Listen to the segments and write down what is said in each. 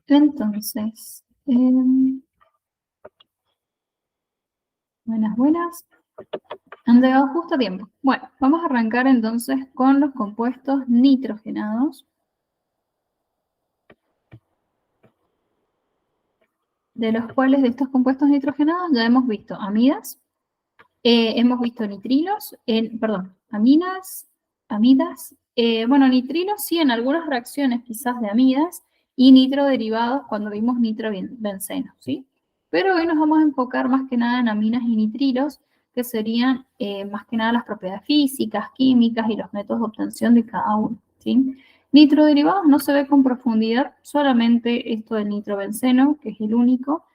Entonces, buenas. Han llegado justo a tiempo. Bueno, vamos a arrancar entonces con los compuestos nitrogenados. De los cuales de estos compuestos nitrogenados ya hemos visto amidas, hemos visto nitrilos, amidas, bueno, nitrilos sí en algunas reacciones quizás de amidas y nitroderivados cuando vimos nitrobenceno, ¿sí? Pero hoy nos vamos a enfocar más que nada en aminas y nitrilos, que serían más que nada las propiedades físicas, químicas y los métodos de obtención de cada uno, ¿sí? Nitroderivados no se ve con profundidad, solamente esto del nitrobenceno, que es el único,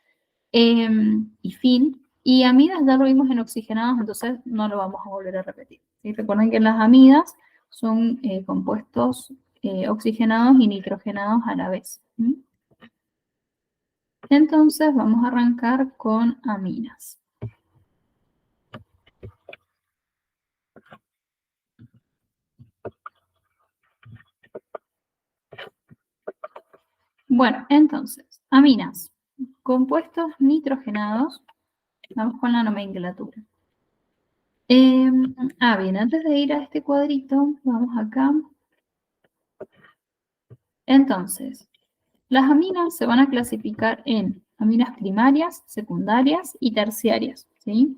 y fin. Y amidas ya lo vimos en oxigenados, entonces no lo vamos a volver a repetir, ¿sí? Recuerden que las amidas son compuestos oxigenados y nitrogenados a la vez. ¿Sí? Entonces vamos a arrancar con aminas. Bueno, entonces, aminas, compuestos nitrogenados. Vamos con la nomenclatura. Bien, antes de ir a este cuadrito, vamos acá. Entonces, las aminas se van a clasificar en aminas primarias, secundarias y terciarias, ¿sí?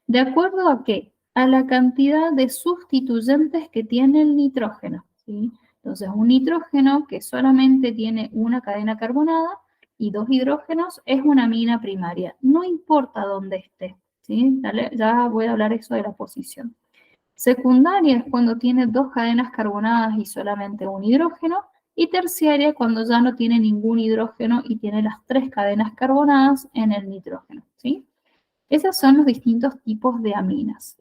¿De acuerdo a qué? A la cantidad de sustituyentes que tiene el nitrógeno, ¿sí? Entonces, un nitrógeno que solamente tiene una cadena carbonada y dos hidrógenos es una amina primaria, no importa dónde esté, ¿sí? Ya voy a hablar eso de la posición. Secundaria es cuando tiene dos cadenas carbonadas y solamente un hidrógeno, y terciaria cuando ya no tiene ningún hidrógeno y tiene las tres cadenas carbonadas en el nitrógeno, ¿sí? Esos son los distintos tipos de aminas.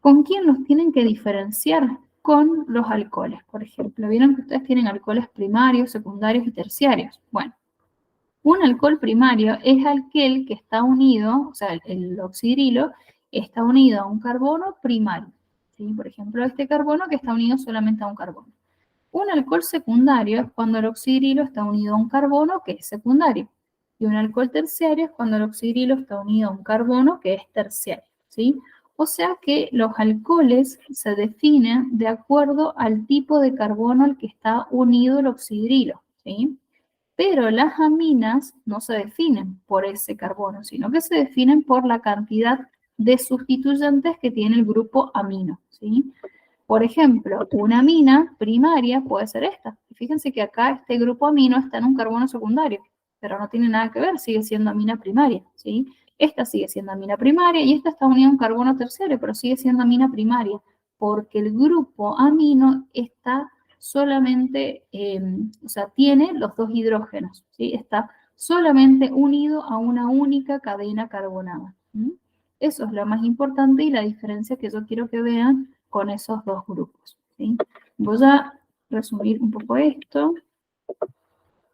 ¿Con quién los tienen que diferenciar? Con los alcoholes, por ejemplo. ¿Vieron que ustedes tienen alcoholes primarios, secundarios y terciarios? Bueno, un alcohol primario es aquel que está unido, o sea, el oxidrilo está unido a un carbono primario, ¿sí? Por ejemplo, este carbono que está unido solamente a un carbono. Un alcohol secundario es cuando el oxidrilo está unido a un carbono que es secundario. Y un alcohol terciario es cuando el oxidrilo está unido a un carbono que es terciario, ¿sí? O sea que los alcoholes se definen de acuerdo al tipo de carbono al que está unido el oxidrilo, ¿sí? Pero las aminas no se definen por ese carbono, sino que se definen por la cantidad de sustituyentes que tiene el grupo amino, ¿sí? Por ejemplo, una amina primaria puede ser esta. Fíjense que acá este grupo amino está en un carbono secundario, pero no tiene nada que ver, sigue siendo amina primaria, ¿sí? Esta sigue siendo amina primaria y esta está unida a un carbono terciario, pero sigue siendo amina primaria, porque el grupo amino está solamente, o sea, tiene los dos hidrógenos, ¿sí? Está solamente unido a una única cadena carbonada. ¿Sí? Eso es lo más importante y la diferencia que yo quiero que vean con esos dos grupos. ¿Sí? Voy a resumir un poco esto.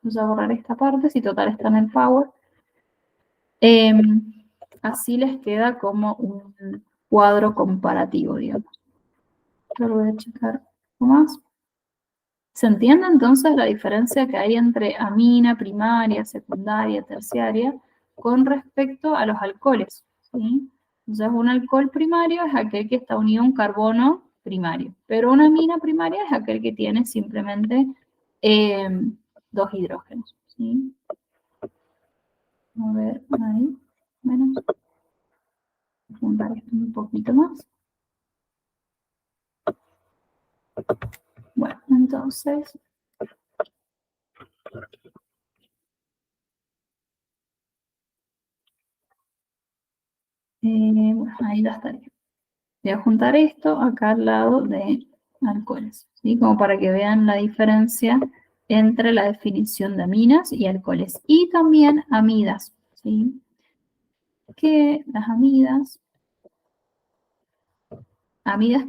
Voy a borrar esta parte, si total está en el Power. Así les queda como un cuadro comparativo, digamos. Yo lo voy a checar más. ¿Se entiende entonces la diferencia que hay entre amina primaria, secundaria, terciaria con respecto a los alcoholes? ¿Sí? Entonces, un alcohol primario es aquel que está unido a un carbono primario, pero una amina primaria es aquel que tiene simplemente dos hidrógenos. ¿Sí? A ver, ahí, menos. Voy a juntar esto un poquito más. Bueno, entonces, bueno, ahí ya estaría. Voy a juntar esto acá al lado de alcoholes, ¿sí? Como para que vean la diferencia entre la definición de aminas y alcoholes. Y también amidas, ¿sí? Que las amidas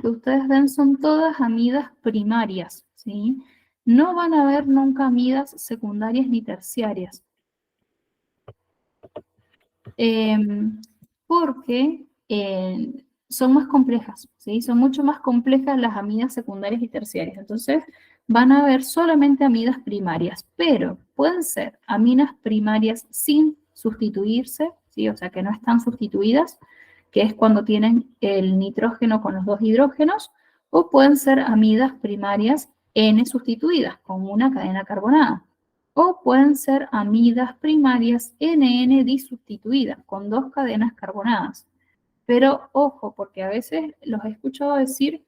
que ustedes ven son todas amidas primarias, ¿sí? No van a haber nunca amidas secundarias ni terciarias. Porque son más complejas, ¿sí? Son mucho más complejas las amidas secundarias y terciarias. Entonces, van a haber solamente amidas primarias, pero pueden ser aminas primarias sin sustituirse, ¿sí? O sea, que no están sustituidas, que es cuando tienen el nitrógeno con los dos hidrógenos, o pueden ser amidas primarias N sustituidas, con una cadena carbonada. O pueden ser amidas primarias NN disustituidas, con dos cadenas carbonadas. Pero ojo, porque a veces los he escuchado decir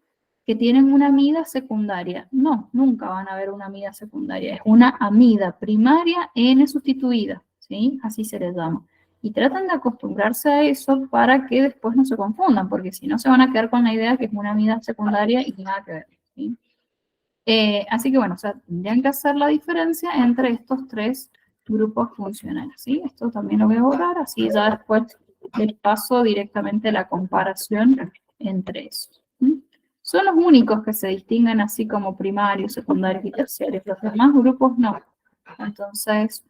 que tienen una amida secundaria. No, nunca van a haber una amida secundaria. Es una amida primaria N sustituida, ¿sí? Así se les llama. Y tratan de acostumbrarse a eso para que después no se confundan, porque si no se van a quedar con la idea que es una amida secundaria y nada que ver, ¿sí? Así que bueno, o sea, tendrían que hacer la diferencia entre estos tres grupos funcionales, ¿sí? Esto también lo voy a borrar, así ya después les paso directamente la comparación entre esos. ¿Sí? Son los únicos que se distinguen así como primarios, secundarios y terciarios. Los demás grupos no. Entonces,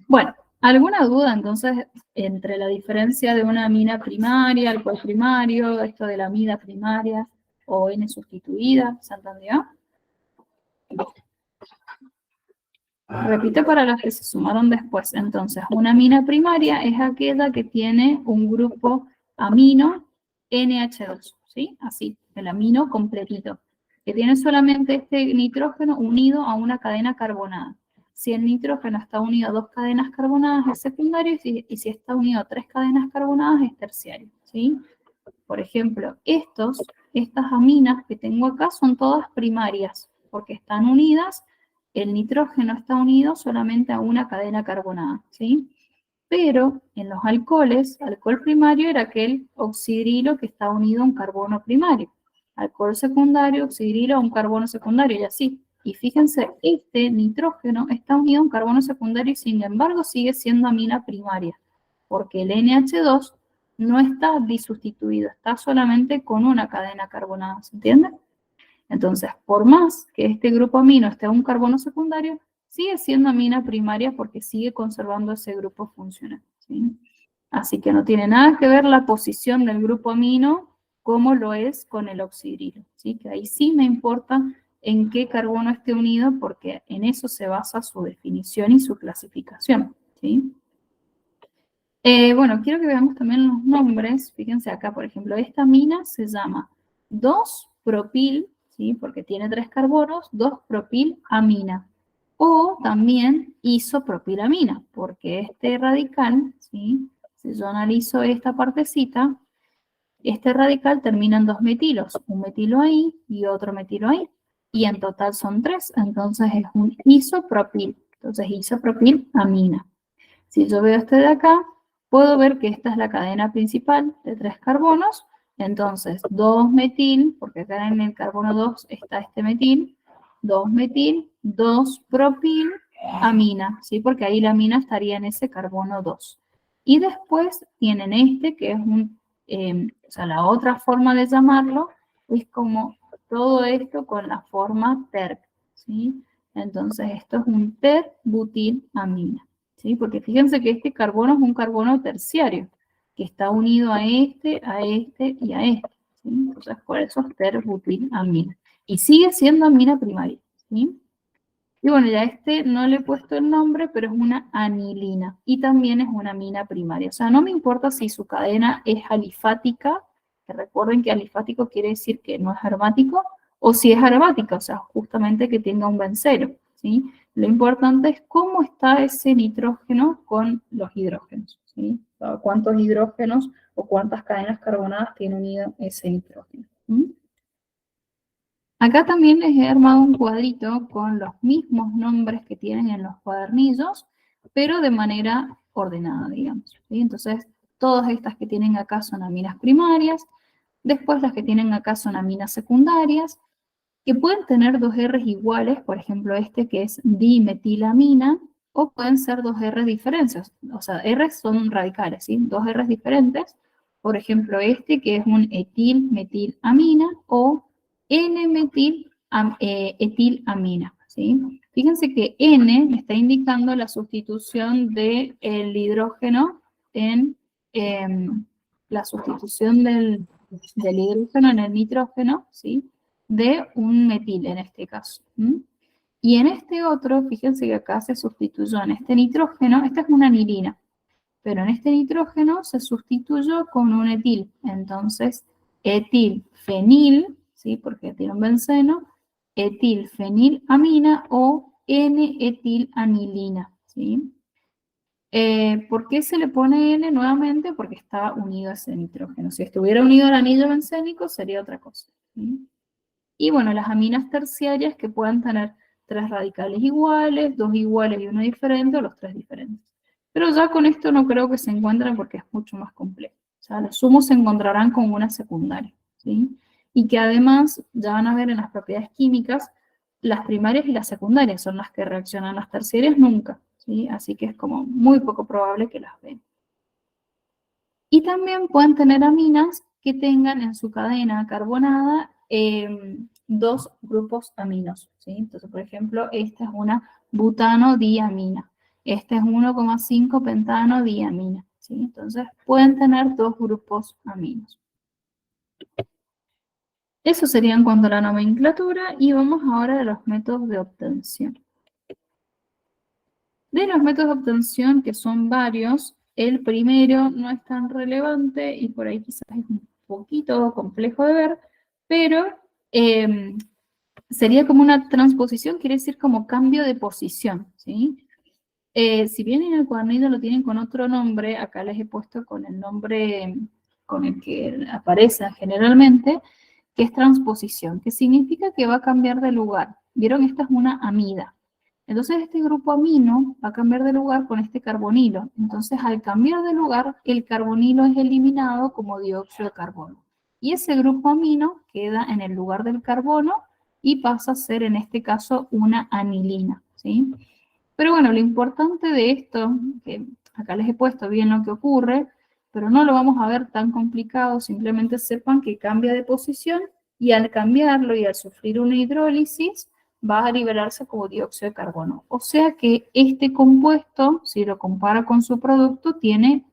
bueno, ¿alguna duda entonces entre la diferencia de una amina primaria, alcohol primario, esto de la amida primaria o N sustituida? ¿Se entendió? Repito para los que se sumaron después. Entonces, una amina primaria es aquella que tiene un grupo amino NH2, ¿sí? Así, el amino completito, que tiene solamente este nitrógeno unido a una cadena carbonada. Si el nitrógeno está unido a dos cadenas carbonadas es secundario y si está unido a tres cadenas carbonadas es terciario, ¿sí? Por ejemplo, estas aminas que tengo acá son todas primarias, porque están unidas, el nitrógeno está unido solamente a una cadena carbonada, ¿sí? Pero en los alcoholes, alcohol primario era aquel oxidrilo que está unido a un carbono primario. Alcohol secundario, oxidrilo a un carbono secundario y así. Y fíjense, este nitrógeno está unido a un carbono secundario y sin embargo sigue siendo amina primaria, porque el NH2 no está disustituido, está solamente con una cadena carbonada, ¿se entiende? Entonces, por más que este grupo amino esté en un carbono secundario, sigue siendo amina primaria porque sigue conservando ese grupo funcional, ¿sí? Así que no tiene nada que ver la posición del grupo amino como lo es con el oxidrilo, ¿sí? Que ahí sí me importa en qué carbono esté unido porque en eso se basa su definición y su clasificación, ¿sí? Bueno, quiero que veamos también los nombres. Fíjense acá, por ejemplo, esta amina se llama 2-propil, ¿sí? Porque tiene tres carbonos, 2-propilamina. O también isopropilamina, porque este radical, ¿sí? Si yo analizo esta partecita, este radical termina en dos metilos, un metilo ahí y otro metilo ahí. Y en total son tres, entonces es un isopropil. Entonces, isopropilamina. Si yo veo este de acá, puedo ver que esta es la cadena principal de tres carbonos. Entonces, 2-metil, porque acá en el carbono 2 está este metil, 2-metil, 2-propilamina, ¿sí? Porque ahí la amina estaría en ese carbono 2. Y después tienen este, que es o sea, la otra forma de llamarlo, es como todo esto con la forma terp, ¿sí? Entonces, esto es un terbutilamina. ¿Sí? Porque fíjense que este carbono es un carbono terciario, que está unido a este y a este. ¿Sí? Entonces, por eso es terbutilamina. Y sigue siendo amina primaria. ¿Sí? Y bueno, ya este no le he puesto el nombre, pero es una anilina. Y también es una amina primaria. O sea, no me importa si su cadena es alifática, que recuerden que alifático quiere decir que no es aromático, o si es aromática, o sea, justamente que tenga un benceno. ¿Sí? Lo importante es cómo está ese nitrógeno con los hidrógenos, ¿sí? O sea, cuántos hidrógenos o cuántas cadenas carbonadas tiene unido ese nitrógeno. ¿Sí? Acá también les he armado un cuadrito con los mismos nombres que tienen en los cuadernillos, pero de manera ordenada, digamos. ¿Sí? Entonces, todas estas que tienen acá son aminas primarias, después las que tienen acá son aminas secundarias, que pueden tener dos R's iguales, por ejemplo este que es dimetilamina, o pueden ser dos R's diferentes, o sea, R's son radicales, ¿sí? Dos R's diferentes, por ejemplo este que es un etilmetilamina o N-metiletilamina, ¿sí? Fíjense que N me está indicando la sustitución del hidrógeno en la sustitución del hidrógeno en el nitrógeno, ¿sí? de un metil en este caso. Y en este otro, fíjense que acá se sustituyó en este nitrógeno, esta es una anilina, pero en este nitrógeno se sustituyó con un etil. Entonces, etilfenil, ¿sí? Porque tiene un benceno, etilfenilamina o N-etilanilina, ¿sí? ¿Por qué se le pone N nuevamente? Porque está unido a ese nitrógeno. Si estuviera unido al anillo bencénico, sería otra cosa, ¿sí? Y bueno, las aminas terciarias que puedan tener 3 radicales iguales, 2 iguales y uno diferente, o los 3 diferentes. Pero ya con esto no creo que se encuentren porque es mucho más complejo. O sea, los sumos se encontrarán con una secundaria, ¿sí? Y que además, ya van a ver en las propiedades químicas, las primarias y las secundarias son las que reaccionan, las terciarias nunca, ¿sí? Así que es como muy poco probable que las vean. Y también pueden tener aminas que tengan en su cadena carbonada 2 grupos aminos, ¿sí? Entonces, por ejemplo, esta es una butanodiamina. Este es 1,5 pentanodiamina, ¿sí? Entonces, pueden tener 2 grupos aminos. Eso sería en cuanto a la nomenclatura y vamos ahora a los métodos de obtención. De los métodos de obtención, que son varios, el primero no es tan relevante y por ahí quizás es un poquito complejo de ver, pero sería como una transposición, quiere decir como cambio de posición, ¿sí? Si bien en el cuadernillo lo tienen con otro nombre, acá les he puesto con el nombre con el que aparece generalmente, que es transposición, que significa que va a cambiar de lugar. ¿Vieron? Esta es una amida. Entonces este grupo amino va a cambiar de lugar con este carbonilo. Entonces al cambiar de lugar, el carbonilo es eliminado como dióxido de carbono. Y ese grupo amino queda en el lugar del carbono y pasa a ser en este caso una anilina, ¿sí? Pero bueno, lo importante de esto, que acá les he puesto bien lo que ocurre, pero no lo vamos a ver tan complicado, simplemente sepan que cambia de posición y al cambiarlo y al sufrir una hidrólisis, va a liberarse como dióxido de carbono. O sea que este compuesto, si lo compara con su producto, tiene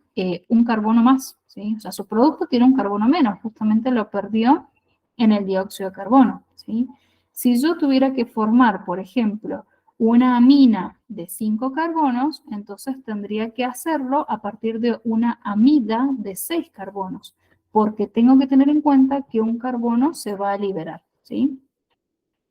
un carbono más, ¿sí? O sea, su producto tiene un carbono menos, justamente lo perdió en el dióxido de carbono, ¿sí? Si yo tuviera que formar, por ejemplo, una amina de 5 carbonos, entonces tendría que hacerlo a partir de una amida de 6 carbonos, porque tengo que tener en cuenta que un carbono se va a liberar, ¿sí?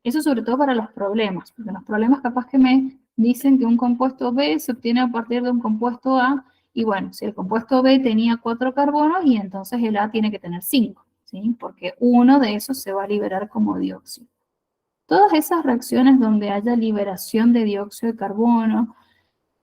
Eso sobre todo para los problemas, porque los problemas capaz que me dicen que un compuesto B se obtiene a partir de un compuesto A, y bueno, si el compuesto B tenía 4 carbonos, y entonces el A tiene que tener 5, ¿sí? Porque uno de esos se va a liberar como dióxido. Todas esas reacciones donde haya liberación de dióxido de carbono,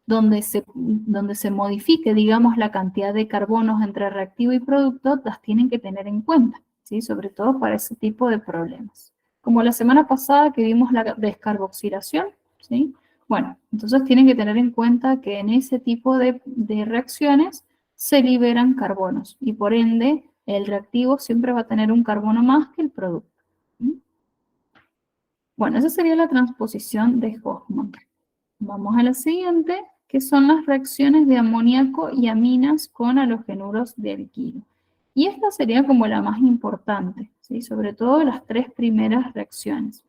donde se modifique, digamos, la cantidad de carbonos entre reactivo y producto, las tienen que tener en cuenta, ¿sí? Sobre todo para ese tipo de problemas. Como la semana pasada que vimos la descarboxilación, ¿sí? Bueno, entonces tienen que tener en cuenta que en ese tipo de reacciones se liberan carbonos y por ende el reactivo siempre va a tener un carbono más que el producto. ¿Sí? Bueno, esa sería la transposición de Hoffman. Vamos a la siguiente, que son las reacciones de amoníaco y aminas con halogenuros de alquilo. Y esta sería como la más importante, ¿sí? Sobre todo las 3 primeras reacciones.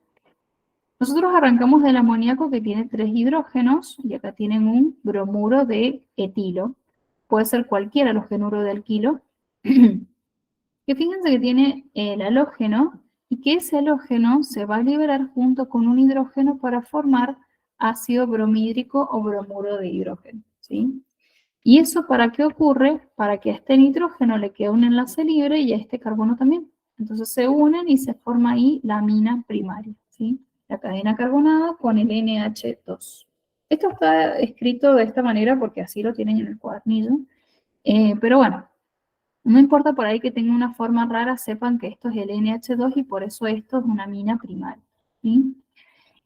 Nosotros arrancamos del amoníaco que tiene 3 hidrógenos y acá tienen un bromuro de etilo. Puede ser cualquier halogenuro de alquilo. Que fíjense que tiene el halógeno y que ese halógeno se va a liberar junto con un hidrógeno para formar ácido bromídrico o bromuro de hidrógeno, ¿sí? ¿Y eso para qué ocurre? Para que a este nitrógeno le quede un enlace libre y a este carbono también. Entonces se unen y se forma ahí la amina primaria, ¿sí? La cadena carbonada con el NH2. Esto está escrito de esta manera porque así lo tienen en el cuadernillo. Pero bueno, no importa por ahí que tenga una forma rara, sepan que esto es el NH2 y por eso esto es una amina primaria, ¿sí?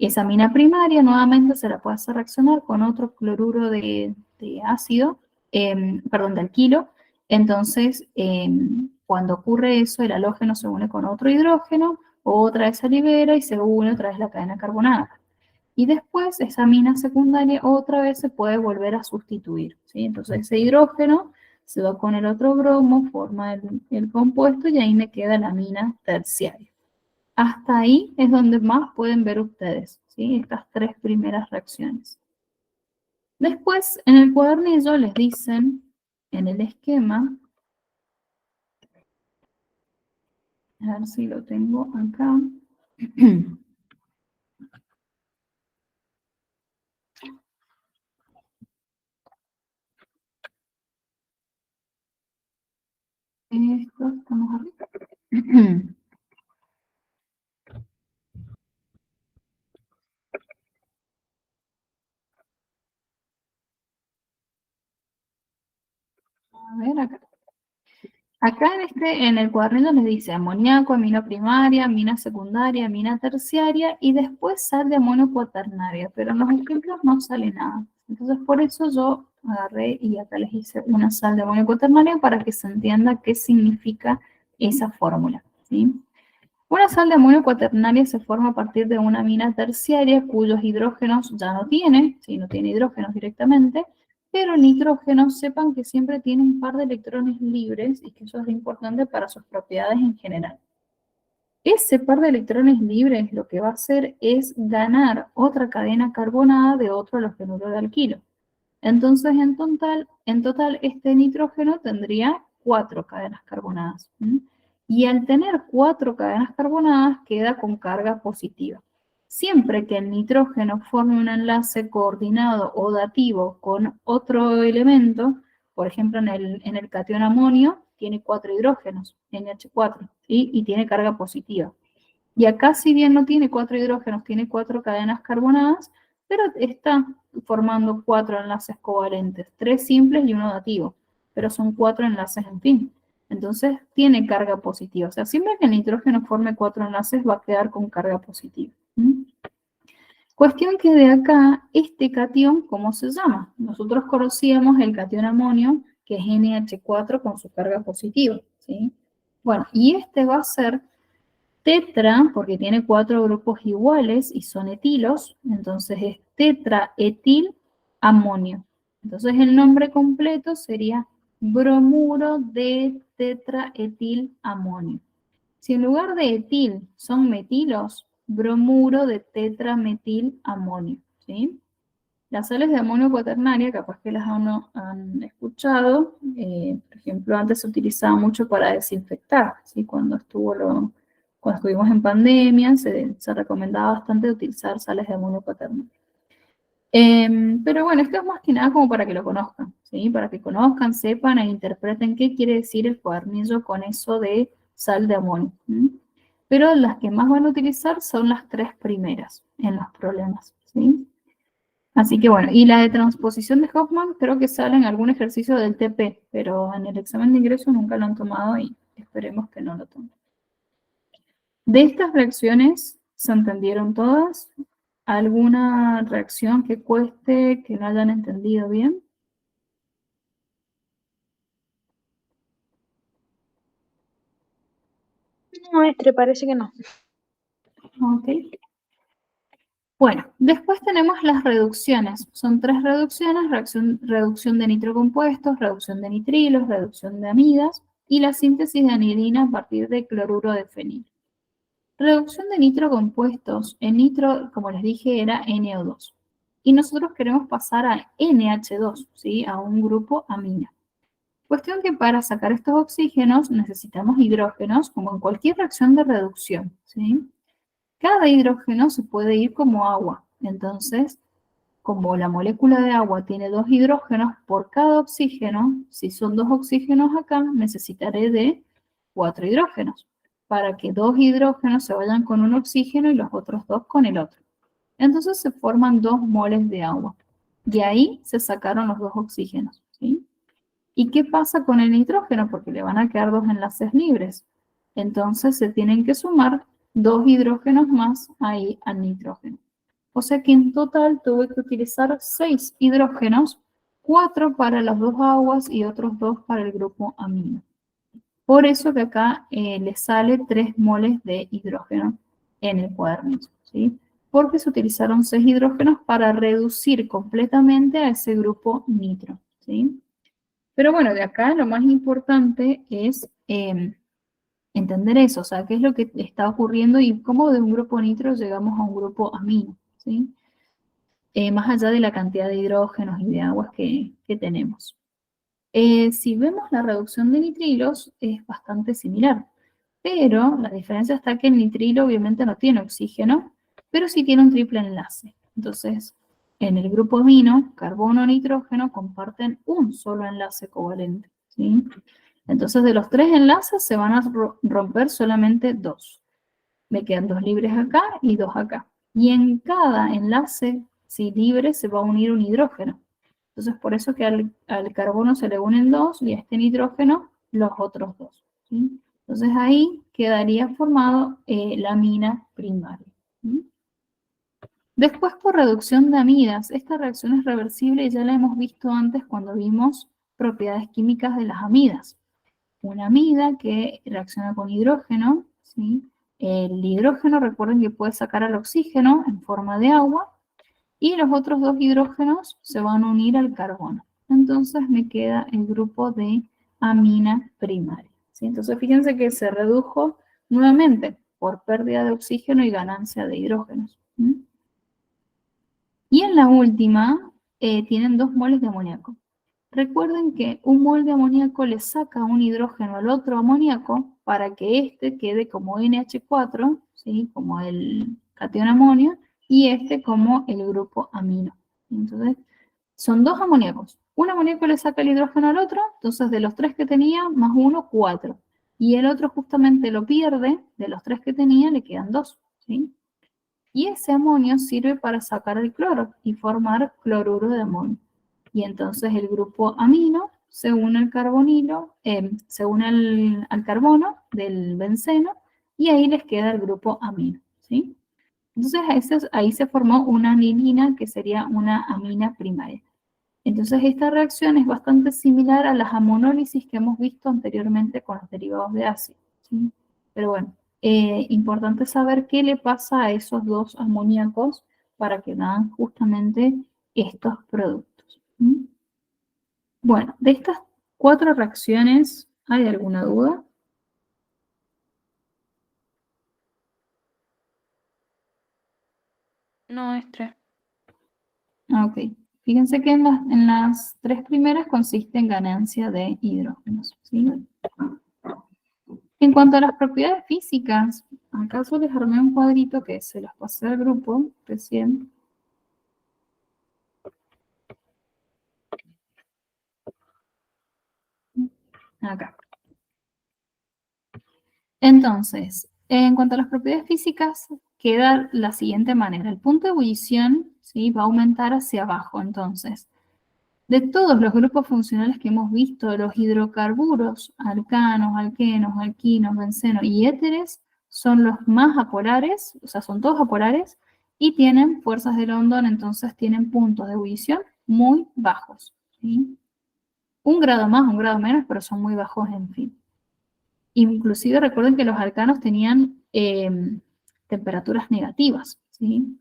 Esa amina primaria nuevamente se la puede hacer reaccionar con otro cloruro de ácido, perdón, de alquilo. Entonces, cuando ocurre eso, el halógeno se une con otro hidrógeno, otra vez se libera y se une otra vez la cadena carbonada. Y después esa amina secundaria otra vez se puede volver a sustituir, ¿sí? Entonces ese hidrógeno se va con el otro bromo, forma el compuesto y ahí me queda la amina terciaria. Hasta ahí es donde más pueden ver ustedes, ¿sí? Estas tres primeras reacciones. Después, en el cuadernillo les dicen, en el esquema, a ver si lo tengo acá. Esto, estamos arriba. A ver, acá. Acá en el cuadernillo les dice amoníaco, amina primaria, amina secundaria, amina terciaria y después sal de amonio cuaternaria, pero en los ejemplos no sale nada. Entonces por eso yo agarré y acá les hice una sal de amonio cuaternaria para que se entienda qué significa esa fórmula, ¿sí? Una sal de amonio cuaternaria se forma a partir de una amina terciaria cuyos hidrógenos ya no tiene, ¿sí? No tiene hidrógenos directamente, pero nitrógenos sepan que siempre tiene un par de electrones libres y que eso es importante para sus propiedades en general. Ese par de electrones libres lo que va a hacer es ganar otra cadena carbonada de otro halogenuro de alquilo. Entonces, en total, este nitrógeno tendría 4 cadenas carbonadas. ¿M? Y al tener 4 cadenas carbonadas, queda con carga positiva. Siempre que el nitrógeno forme un enlace coordinado o dativo con otro elemento, por ejemplo, en el catión amonio, tiene 4 hidrógenos, NH4, ¿sí? Y tiene carga positiva. Y acá, si bien no tiene 4 hidrógenos, tiene 4 cadenas carbonadas, pero está formando 4 enlaces covalentes, 3 simples y uno dativo, pero son 4 enlaces en fin. Entonces tiene carga positiva. O sea, siempre que el nitrógeno forme 4 enlaces va a quedar con carga positiva. ¿Mm? Cuestión que de acá, este catión, ¿cómo se llama? Nosotros conocíamos el catión amonio, que es NH4 con su carga positiva, ¿sí? Bueno, y este va a ser tetra, porque tiene 4 grupos iguales y son etilos, entonces es tetraetil amonio. Entonces el nombre completo sería bromuro de tetraetil amonio. Si en lugar de etil son metilos, bromuro de tetrametil amonio, ¿sí? Las sales de amonio cuaternaria, capaz que las han escuchado, por ejemplo, antes se utilizaba mucho para desinfectar, ¿sí? Cuando estuvimos en pandemia, se recomendaba bastante utilizar sales de amonio cuaternario. Pero bueno, esto es más que nada como para que lo conozcan, ¿sí? Para que conozcan, sepan e interpreten qué quiere decir el cuadernillo con eso de sal de amonio. Pero las que más van a utilizar son las 3 primeras en los problemas, ¿sí? Así que bueno, y la de transposición de Hoffman creo que sale en algún ejercicio del TP, pero en el examen de ingreso nunca lo han tomado y esperemos que no lo tomen. De estas reacciones, ¿se entendieron todas? ¿Alguna reacción que cueste, que no hayan entendido bien? No, maestre, parece que no. Ok. Bueno, después tenemos las reducciones. Son 3 reducciones, reducción de nitrocompuestos, reducción de nitrilos, reducción de amidas y la síntesis de anilina a partir de cloruro de fenil. Reducción de nitrocompuestos. El nitro, como les dije, era NO2. Y nosotros queremos pasar a NH2, ¿sí? A un grupo amina. Cuestión que para sacar estos oxígenos necesitamos hidrógenos, como en cualquier reacción de reducción, ¿sí? Cada hidrógeno se puede ir como agua. Entonces, como la molécula de agua tiene 2 hidrógenos por cada oxígeno, si son 2 oxígenos acá, necesitaré de 4 hidrógenos, para que 2 hidrógenos se vayan con un oxígeno y los otros 2 con el otro. Entonces se forman 2 moles de agua. De ahí se sacaron los 2 oxígenos, ¿sí? ¿Y qué pasa con el nitrógeno? Porque le van a quedar 2 enlaces libres. Entonces se tienen que sumar 2 hidrógenos más ahí al nitrógeno. O sea que en total tuve que utilizar 6 hidrógenos, 4 para las 2 aguas y otros 2 para el grupo amino. Por eso que acá le sale 3 moles de hidrógeno en el cuadernillo, ¿sí? Porque se utilizaron 6 hidrógenos para reducir completamente a ese grupo nitro, ¿sí? Pero bueno, de acá lo más importante es entender eso, o sea, qué es lo que está ocurriendo y cómo de un grupo nitro llegamos a un grupo amino, ¿sí? Más allá de la cantidad de hidrógenos y de aguas que tenemos. Si vemos la reducción de nitrilos, es bastante similar, pero la diferencia está que el nitrilo obviamente no tiene oxígeno, pero sí tiene un triple enlace. Entonces, en el grupo amino, carbono, nitrógeno comparten un solo enlace covalente, ¿sí? Entonces, de los 3 enlaces se van a romper solamente 2. Me quedan 2 libres acá y 2 acá. Y en cada enlace, si libre, se va a unir un hidrógeno. Entonces, por eso que al carbono se le unen 2 y a este nitrógeno los otros 2. ¿Sí? Entonces, ahí quedaría formado la amina primaria. ¿Sí? Después, por reducción de amidas, esta reacción es reversible y ya la hemos visto antes cuando vimos propiedades químicas de las amidas. Una amida que reacciona con hidrógeno, ¿sí? El hidrógeno, recuerden que puede sacar al oxígeno en forma de agua, y los otros 2 hidrógenos se van a unir al carbono. Entonces me queda el grupo de amina primaria, ¿sí? Entonces fíjense que se redujo nuevamente por pérdida de oxígeno y ganancia de hidrógenos. ¿Sí? Y en la última, tienen 2 moles de amoníaco. Recuerden que un mol de amoníaco le saca un hidrógeno al otro amoníaco para que este quede como NH4, ¿sí? Como el catión amonio, y este como el grupo amino. Entonces, son 2 amoníacos. Un amoníaco le saca el hidrógeno al otro, entonces de los 3 que tenía, más 1, 4. Y el otro justamente lo pierde, de los 3 que tenía, le quedan 2, ¿sí? Y ese amonio sirve para sacar el cloro y formar cloruro de amonio. Y entonces el grupo amino se une al carbonilo, se une al carbono del benceno y ahí les queda el grupo amino, ¿sí? Entonces ahí se formó una anilina que sería una amina primaria. Entonces esta reacción es bastante similar a las amonólisis que hemos visto anteriormente con los derivados de ácido, ¿sí? Pero bueno, importante saber qué le pasa a esos 2 amoníacos para que dan justamente estos productos. ¿Sí? Bueno, de estas 4 reacciones, ¿hay alguna duda? No, es 3. Ok. Fíjense que en las 3 primeras consiste en ganancia de hidrógenos. ¿Sí? En cuanto a las propiedades físicas, acaso les armé un cuadrito que se los pasé al grupo recién. Acá. Entonces, en cuanto a las propiedades físicas, queda la siguiente manera. El punto de ebullición, ¿sí? Va a aumentar hacia abajo. Entonces, de todos los grupos funcionales que hemos visto, los hidrocarburos, alcanos, alquenos, alquinos, benceno y éteres, son los más apolares, o sea, son todos apolares, y tienen fuerzas de London, entonces tienen puntos de ebullición muy bajos. ¿Sí? Un grado más, un grado menos, pero son muy bajos, en fin. Inclusive recuerden que los alcanos tenían temperaturas negativas. ¿Sí?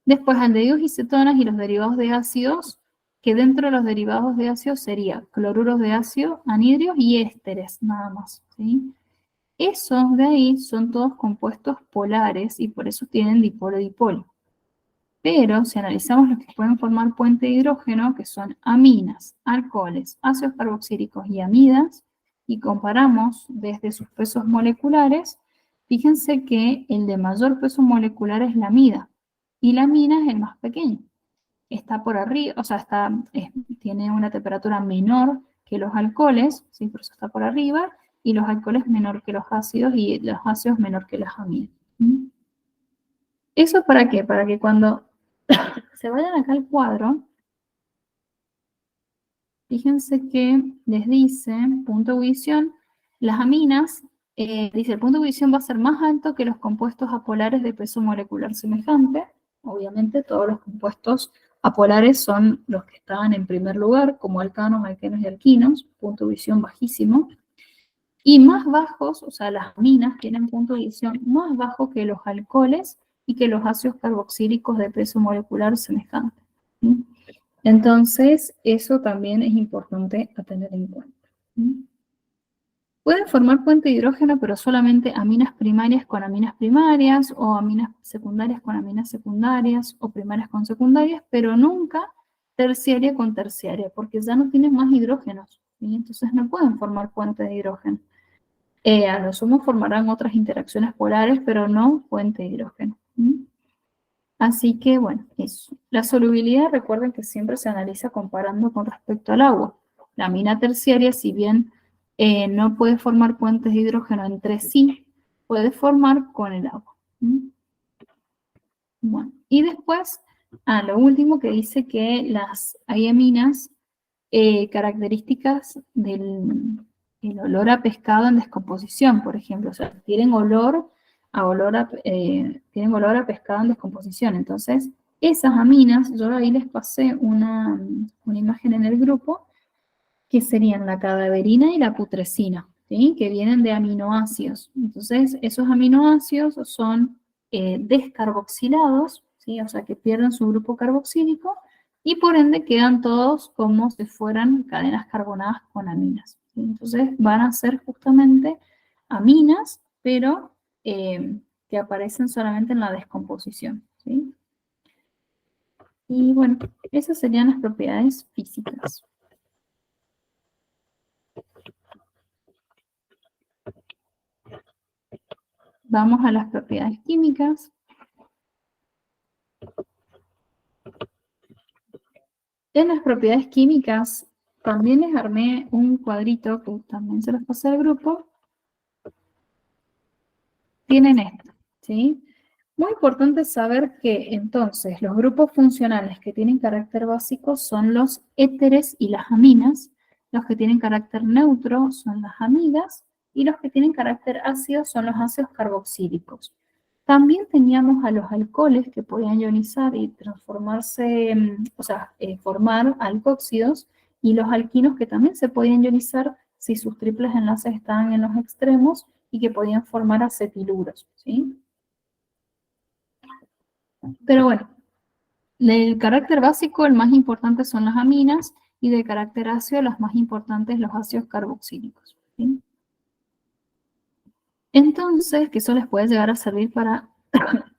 Después aldehídos y cetonas y los derivados de ácidos, que dentro de los derivados de ácidos sería cloruros de ácido, anhidrios y ésteres, nada más. ¿Sí? Esos de ahí son todos compuestos polares y por eso tienen dipolo-dipolo. Pero si analizamos los que pueden formar puente de hidrógeno, que son aminas, alcoholes, ácidos carboxílicos y amidas, y comparamos desde sus pesos moleculares, fíjense que el de mayor peso molecular es la amida, y la amina es el más pequeño. Está por arriba, o sea, tiene una temperatura menor que los alcoholes, ¿sí? Por eso está por arriba, y los alcoholes menor que los ácidos, y los ácidos menor que las amidas. ¿Mm? ¿Eso para qué? Para que cuando se vayan acá al cuadro, fíjense que les dice, punto de ebullición, las aminas, dice, el punto de ebullición va a ser más alto que los compuestos apolares de peso molecular semejante. Obviamente todos los compuestos apolares son los que estaban en primer lugar, como alcanos, alquenos y alquinos, punto de ebullición bajísimo. Y más bajos, o sea, las aminas tienen punto de ebullición más bajo que los alcoholes y que los ácidos carboxílicos de peso molecular semejante. ¿Sí? Entonces, eso también es importante a tener en cuenta. ¿Sí? Pueden formar puente de hidrógeno, pero solamente aminas primarias con aminas primarias, o aminas secundarias con aminas secundarias, o primarias con secundarias, pero nunca terciaria con terciaria, porque ya no tienen más hidrógenos, ¿sí? Entonces no pueden formar puente de hidrógeno. A lo sumo formarán otras interacciones polares, pero no puente de hidrógeno. Así que, bueno, eso. La solubilidad, recuerden que siempre se analiza comparando con respecto al agua. La amina terciaria, si bien no puede formar puentes de hidrógeno entre sí, puede formar con el agua. Bueno, y después, lo último que dice que hay aminas características del olor a pescado en descomposición, por ejemplo. O sea, tienen olor a pescado en descomposición. Entonces, esas aminas, yo ahí les pasé una imagen en el grupo, que serían la cadaverina y la putrescina, ¿sí? Que vienen de aminoácidos. Entonces, esos aminoácidos son descarboxilados, ¿sí? O sea, que pierden su grupo carboxílico y por ende quedan todos como si fueran cadenas carbonadas con aminas, ¿sí? Entonces, van a ser justamente aminas, pero que aparecen solamente en la descomposición, ¿sí? Y bueno, esas serían las propiedades físicas. Vamos a las propiedades químicas. En las propiedades químicas también les armé un cuadrito que también se los pasé al grupo. Tienen esto, ¿sí? Muy importante saber que entonces los grupos funcionales que tienen carácter básico son los éteres y las aminas, los que tienen carácter neutro son las amidas y los que tienen carácter ácido son los ácidos carboxílicos. También teníamos a los alcoholes que podían ionizar y transformarse, o sea, formar alcóxidos, y los alquinos que también se podían ionizar si sus triples enlaces estaban en los extremos y que podían formar acetiluros, ¿sí? Pero bueno, del carácter básico, el más importante son las aminas, y de carácter ácido, las más importantes, los ácidos carboxílicos, ¿sí? Entonces, que eso les puede llegar a servir para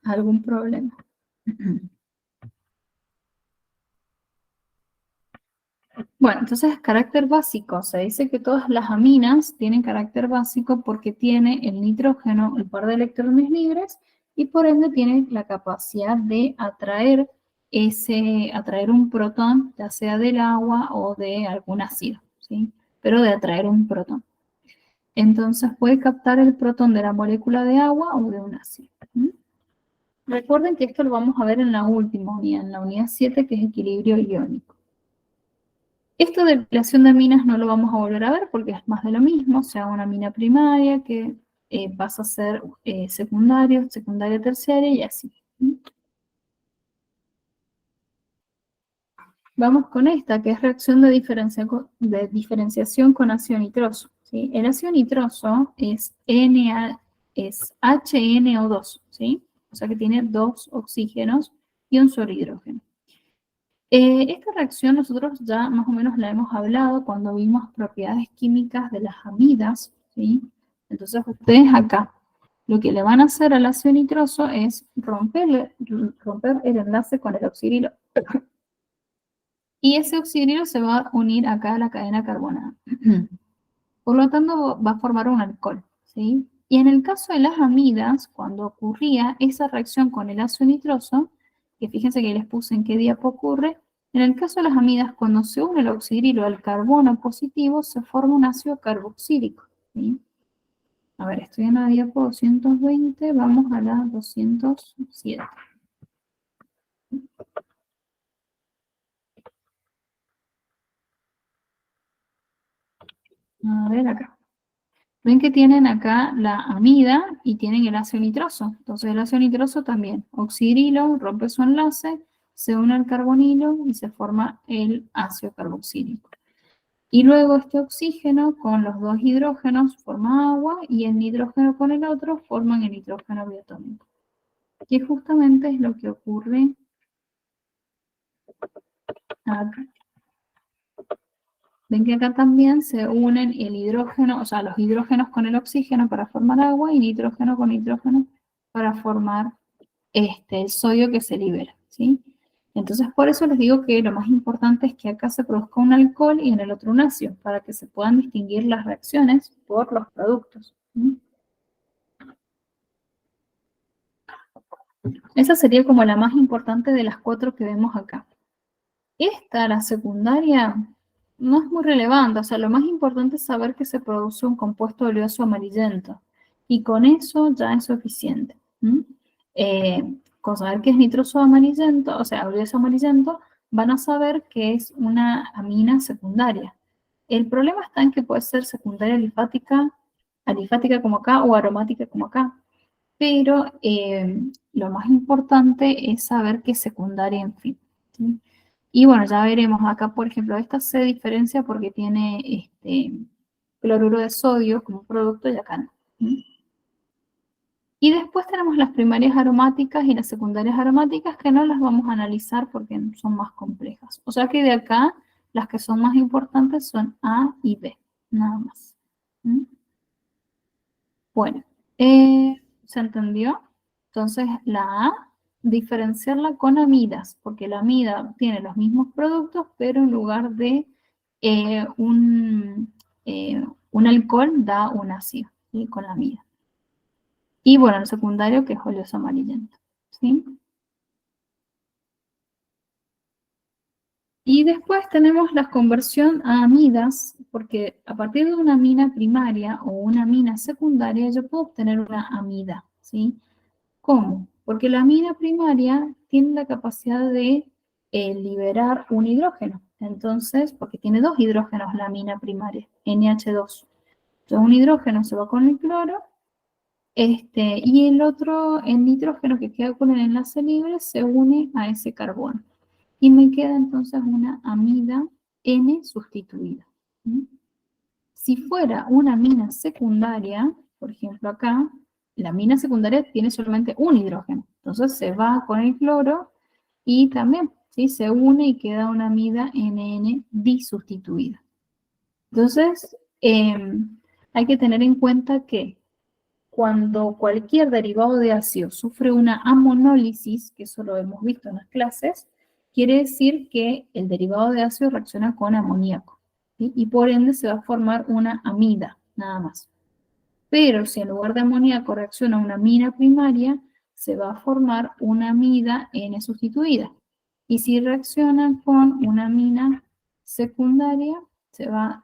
algún problema. Bueno, entonces, carácter básico. Se dice que todas las aminas tienen carácter básico porque tiene el nitrógeno, el par de electrones libres, y por ende tiene la capacidad de atraer un protón, ya sea del agua o de algún ácido, ¿sí? Pero de atraer un protón. Entonces puede captar el protón de la molécula de agua o de un ácido. Recuerden que esto lo vamos a ver en la última unidad, en la unidad 7, que es equilibrio iónico. Esto de relación de aminas no lo vamos a volver a ver porque es más de lo mismo, o sea, una amina primaria que pasa a ser secundaria, terciaria y así. Vamos con esta, que es reacción de diferenciación con ácido nitroso, ¿sí? El ácido nitroso es HNO2, ¿sí? O sea que tiene 2 oxígenos y un solo hidrógeno. Esta reacción nosotros ya más o menos la hemos hablado cuando vimos propiedades químicas de las amidas, ¿sí? Entonces ustedes acá lo que le van a hacer al ácido nitroso es romper el enlace con el oxidrilo. Y ese oxidrilo se va a unir acá a la cadena carbonada. Por lo tanto, va a formar un alcohol, ¿sí? Y en el caso de las amidas, cuando ocurría esa reacción con el ácido nitroso, que fíjense que les puse en qué diapo ocurre, en el caso de las amidas, cuando se une el oxidrilo al carbono positivo, se forma un ácido carboxílico, ¿sí? A ver, estoy en la diapo 220, vamos a la 207. A ver acá. Ven que tienen acá la amida y tienen el ácido nitroso. Entonces el ácido nitroso también, oxidrilo, rompe su enlace, se une al carbonilo y se forma el ácido carboxílico. Y luego este oxígeno con los 2 hidrógenos forma agua, y el nitrógeno con el otro forman el nitrógeno diatómico. Que justamente es lo que ocurre acá. Ven que acá también se unen el hidrógeno, o sea, los hidrógenos con el oxígeno para formar agua y nitrógeno con nitrógeno para formar el sodio que se libera, ¿sí? Entonces, por eso les digo que lo más importante es que acá se produzca un alcohol y en el otro un ácido, para que se puedan distinguir las reacciones por los productos. ¿Sí? Esa sería como la más importante de las 4 que vemos acá. Esta, la secundaria, no es muy relevante. O sea, lo más importante es saber que se produce un compuesto oleoso amarillento. Y con eso ya es suficiente. Con saber que es nitroso amarillento, o sea, oleoso amarillento, van a saber que es una amina secundaria. El problema está en que puede ser secundaria alifática como acá o aromática como acá. Pero lo más importante es saber que es secundaria en fin. ¿Sí? Y bueno, ya veremos acá, por ejemplo, esta se diferencia porque tiene cloruro de sodio como producto y acá no. ¿Sí? Y después tenemos las primarias aromáticas y las secundarias aromáticas que no las vamos a analizar porque son más complejas. O sea que de acá las que son más importantes son A y B, nada más. ¿Mm? Bueno, ¿se entendió? Entonces la A, diferenciarla con amidas, porque la amida tiene los mismos productos, pero en lugar de eh, un, un alcohol da un ácido, ¿sí? Con la amida. Y bueno, el secundario que es oleoso amarillento, ¿sí? Y después tenemos la conversión a amidas, porque a partir de una amina primaria o una amina secundaria yo puedo obtener una amida, ¿sí? ¿Cómo? Porque la amina primaria tiene la capacidad de liberar un hidrógeno. Entonces, porque tiene dos hidrógenos la amina primaria, NH2. Entonces, un hidrógeno se va con el cloro, y el otro, el nitrógeno que queda con el enlace libre, se une a ese carbono. Y me queda entonces una amida N sustituida. ¿Sí? Si fuera una amina secundaria, por ejemplo acá, la amina secundaria tiene solamente un hidrógeno. Entonces se va con el cloro y también ¿sí? Se une y queda una amida NN disustituida. Entonces, hay que tener en cuenta que cuando cualquier derivado de ácido sufre una amonólisis, que eso lo hemos visto en las clases, quiere decir que el derivado de ácido reacciona con amoníaco. ¿Sí? Y por ende se va a formar una amida, nada más. Pero si en lugar de amoníaco reacciona una amina primaria, se va a formar una amida N sustituida. Y si reacciona con una amina secundaria, se va,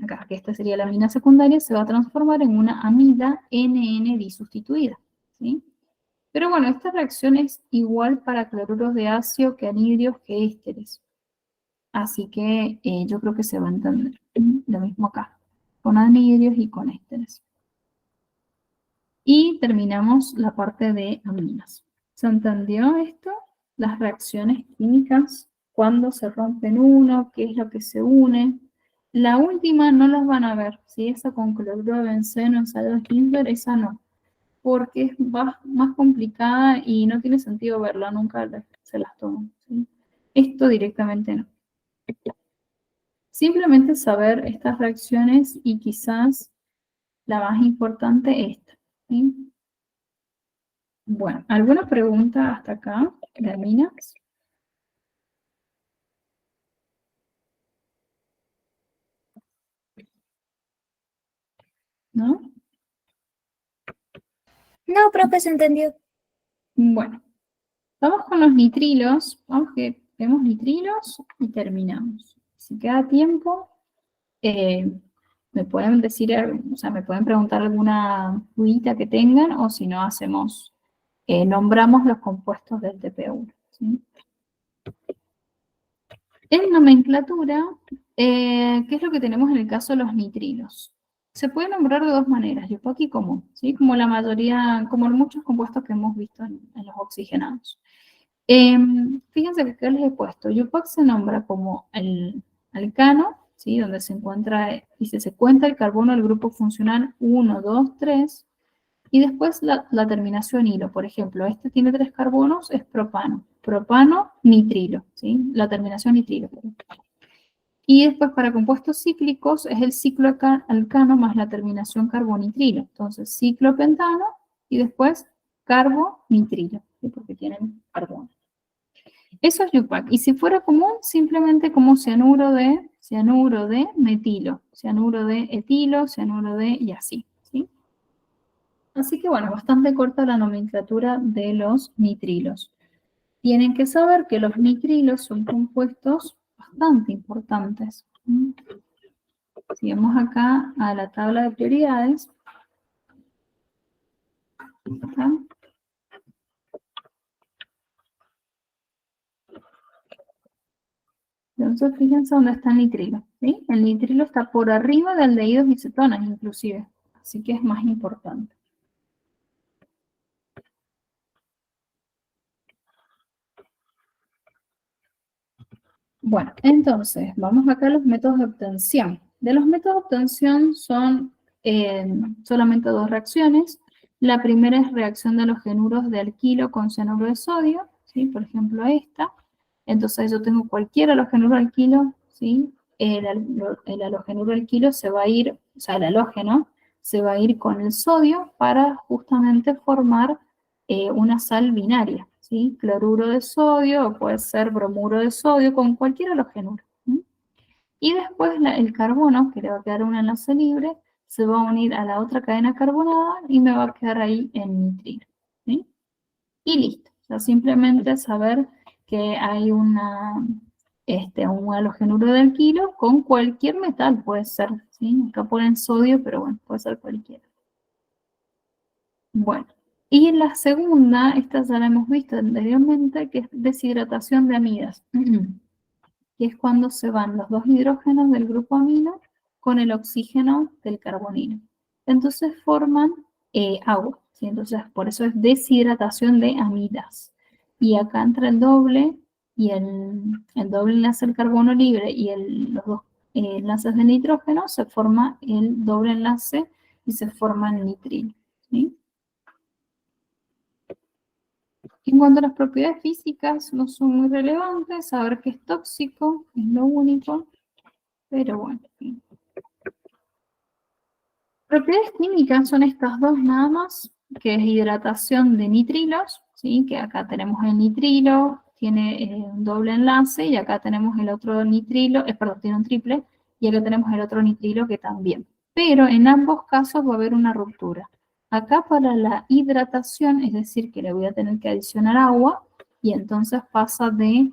acá que esta sería la amina secundaria, se va a transformar en una amida NN disustituida. ¿Sí? Pero bueno, esta reacción es igual para cloruros de ácido que anhidrios que ésteres. Así que yo creo que se va a entender. Lo mismo acá, con anhidrios y con ésteres. Y terminamos la parte de aminas. ¿Se entendió esto? Las reacciones químicas, cuándo se rompen uno, qué es lo que se une. La última no las van a ver, ¿sí? Esa con cloruro de benceno, ensayo de Hilbert, esa no, porque es más complicada y no tiene sentido verla, nunca se las toman. ¿Sí? Esto directamente no. Simplemente saber estas reacciones y quizás la más importante esta. ¿Sí? Bueno, ¿alguna pregunta hasta acá, Minas? ¿No? No, profe, se entendió. Bueno, vamos con los nitrilos. Vamos que vemos nitrilos y terminamos. Si queda tiempo, me pueden decir, o sea, me pueden preguntar alguna dudita que tengan o si no hacemos, nombramos los compuestos del TP1. ¿Sí? En nomenclatura, ¿qué es lo que tenemos en el caso de los nitrilos? Se puede nombrar de dos maneras, Yupac y común, ¿sí? Como la mayoría, como muchos compuestos que hemos visto en los oxigenados. Fíjense que acá les he puesto, Yupac se nombra como el alcano, ¿sí? Donde se encuentra, dice, se cuenta el carbono del grupo funcional 1, 2, 3, y después la terminación hilo, por ejemplo, este tiene 3 carbonos, es propano. Propano, nitrilo, ¿sí? La terminación nitrilo. Y después para compuestos cíclicos es el ciclo alcano más la terminación carbonitrilo. Entonces, ciclopentano y después carbonitrilo, ¿sí? Porque tienen carbono. Eso es UPAC. Y si fuera común, simplemente como cianuro de metilo, cianuro de etilo, cianuro de y así, ¿sí? Así que bueno, bastante corta la nomenclatura de los nitrilos. Tienen que saber que los nitrilos son compuestos bastante importantes. Si vamos acá a la tabla de prioridades, ¿está? Entonces fíjense dónde está el nitrilo, ¿sí? El nitrilo está por arriba de aldehídos y cetonas inclusive, así que es más importante. Bueno, entonces, vamos acá a los métodos de obtención. De los métodos de obtención son solamente dos reacciones. La primera es reacción de los genuros de alquilo con cianuro de sodio, ¿sí? Por ejemplo, esta. Entonces yo tengo cualquier halogenuro alquilo, ¿sí? El halogenuro alquilo se va a ir, o sea, el halógeno se va a ir con el sodio para justamente formar una sal binaria, ¿sí? Cloruro de sodio o puede ser bromuro de sodio con cualquier halogenuro. ¿Sí? Y después el carbono, que le va a quedar un enlace libre, se va a unir a la otra cadena carbonada y me va a quedar ahí en nitrilo. ¿Sí? Y listo. O sea, simplemente saber que hay un halogenuro de alquilo con cualquier metal, puede ser. ¿Sí? Acá ponen sodio, pero bueno, puede ser cualquiera. Bueno, y la segunda, esta ya la hemos visto anteriormente, que es deshidratación de amidas, que es cuando se van los dos hidrógenos del grupo amino con el oxígeno del carbonilo. Entonces forman agua, ¿sí? Entonces por eso es deshidratación de amidas. Y acá entre el doble y el doble enlace del carbono libre y los dos enlaces de nitrógeno, se forma el doble enlace y se forma el nitrilo, ¿sí? En cuanto a las propiedades físicas, no son muy relevantes. Saber que es tóxico es lo único. Pero bueno. Propiedades químicas son estas dos nada más, que es hidratación de nitrilos, ¿sí? Que acá tenemos el nitrilo, tiene un doble enlace, y acá tenemos el otro nitrilo, perdón, tiene un triple, y acá tenemos el otro nitrilo que también. Pero en ambos casos va a haber una ruptura. Acá para la hidratación, es decir, que le voy a tener que adicionar agua, y entonces pasa de,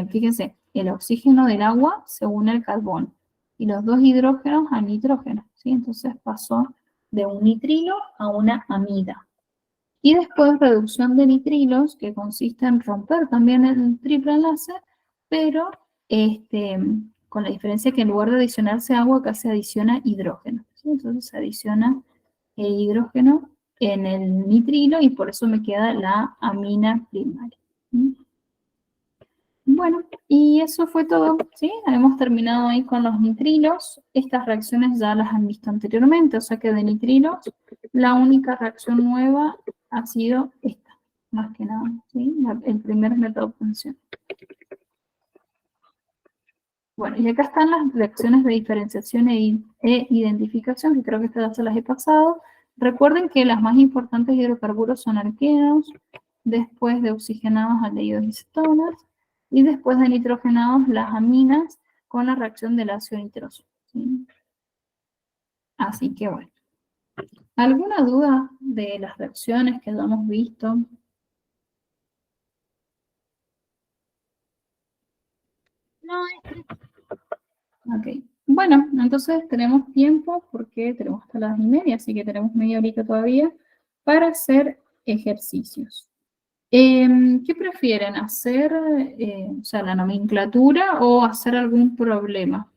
fíjense, el oxígeno del agua se une al carbono y los dos hidrógenos a nitrógeno, ¿sí? Entonces pasó de un nitrilo a una amida. Y después reducción de nitrilos, que consiste en romper también el triple enlace, pero con la diferencia que en lugar de adicionarse agua, acá se adiciona hidrógeno, ¿sí? Entonces se adiciona el hidrógeno en el nitrilo y por eso me queda la amina primaria. ¿Sí? Bueno, y eso fue todo, ¿sí? Hemos terminado ahí con los nitrilos. Estas reacciones ya las han visto anteriormente, o sea que de nitrilos la única reacción nueva ha sido esta, más que nada, ¿sí? El primer método de obtención. Bueno, y acá están las reacciones de diferenciación e identificación, que creo que estas ya se las he pasado. Recuerden que las más importantes hidrocarburos son alquenos, después de oxigenados aldehídos y cetonas, y después de nitrogenados las aminas con la reacción del ácido nitroso, ¿sí? Así que bueno. ¿Alguna duda de las reacciones que ya hemos visto? No, Ok. Bueno, entonces tenemos tiempo porque tenemos hasta las 1:30, así que tenemos media horita todavía para hacer ejercicios. ¿Qué prefieren? ¿Hacer o sea, la nomenclatura o hacer algún problema?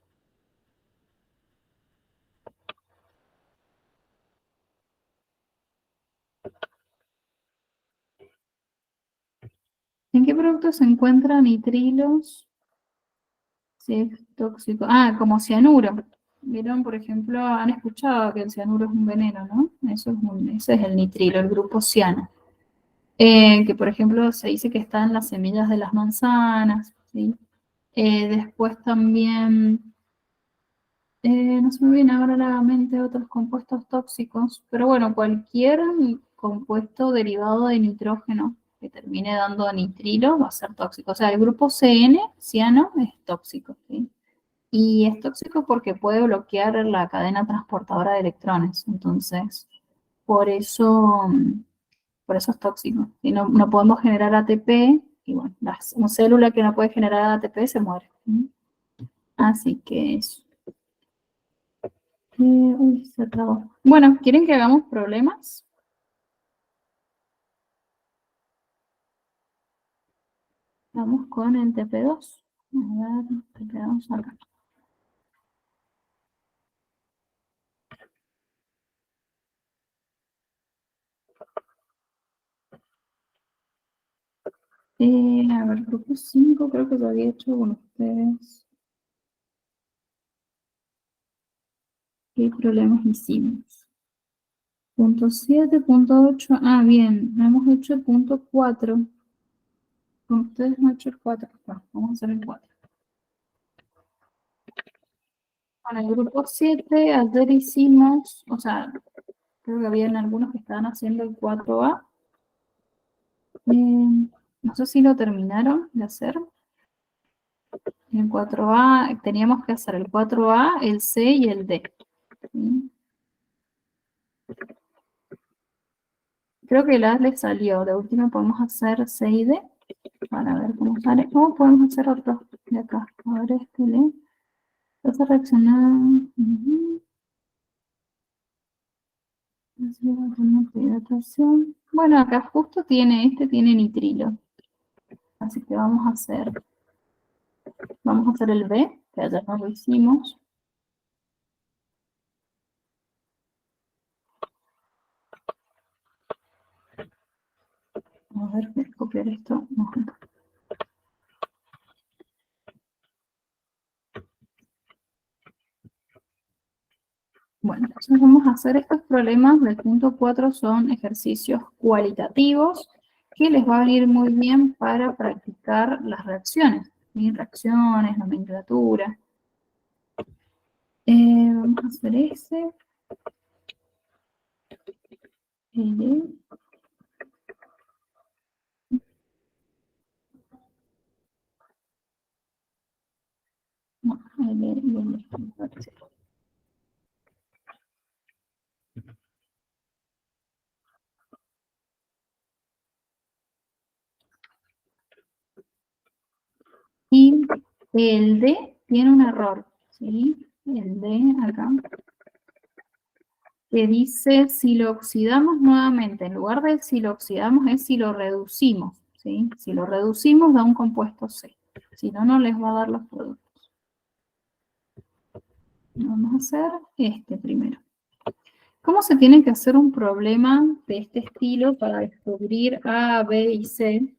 ¿En qué producto se encuentran nitrilos? Si es tóxico. Ah, como cianuro. Vieron, por ejemplo, han escuchado que el cianuro es un veneno, ¿no? Ese es el nitrilo, el grupo ciano. Que por ejemplo se dice que está en las semillas de las manzanas, ¿sí? Después también, no se me viene ahora a la mente otros compuestos tóxicos, pero bueno, cualquier compuesto derivado de nitrógeno que termine dando nitrilo va a ser tóxico. O sea, el grupo CN, ciano, es tóxico, ¿sí? Y es tóxico porque puede bloquear la cadena transportadora de electrones. Entonces, por eso, por eso es tóxico. Y no podemos generar ATP, y bueno, una célula que no puede generar ATP se muere. Así que eso. Uy, se trabó. Bueno, ¿quieren que hagamos problemas? Vamos con el TP2. A ver, TP2 acá. A ver, grupo 5 creo que lo había hecho con ustedes. ¿Qué problemas hicimos? Punto 7, punto 8. Ah, bien, no hemos hecho el punto 4. Con ustedes no he hecho el 4. Bueno, vamos a hacer el 4. Bueno, el grupo 7, ayer hicimos, o sea, creo que habían algunos que estaban haciendo el 4A. No sé si lo terminaron de hacer. El 4A, teníamos que hacer el 4A, el C y el D. ¿Sí? Creo que el A le salió. De último podemos hacer C y D para ver cómo sale. O podemos hacer otro de acá. A ver, este le vas a reaccionar. Bueno, acá justo tiene tiene nitrilo. Así que vamos a hacer el B, que ayer no lo hicimos. A ver, voy a copiar esto. Bueno, entonces vamos a hacer estos problemas del punto 4, son ejercicios cualitativos que les va a venir muy bien para practicar las reacciones, ¿sí? Reacciones, nomenclatura. Vamos a hacer ese. Y el D tiene un error, ¿sí? El D acá, que dice si lo oxidamos nuevamente, en lugar de si lo oxidamos es si lo reducimos, ¿sí? Si lo reducimos da un compuesto C, si no, no les va a dar los productos. Vamos a hacer este primero. ¿Cómo se tiene que hacer un problema de este estilo para descubrir A, B y C?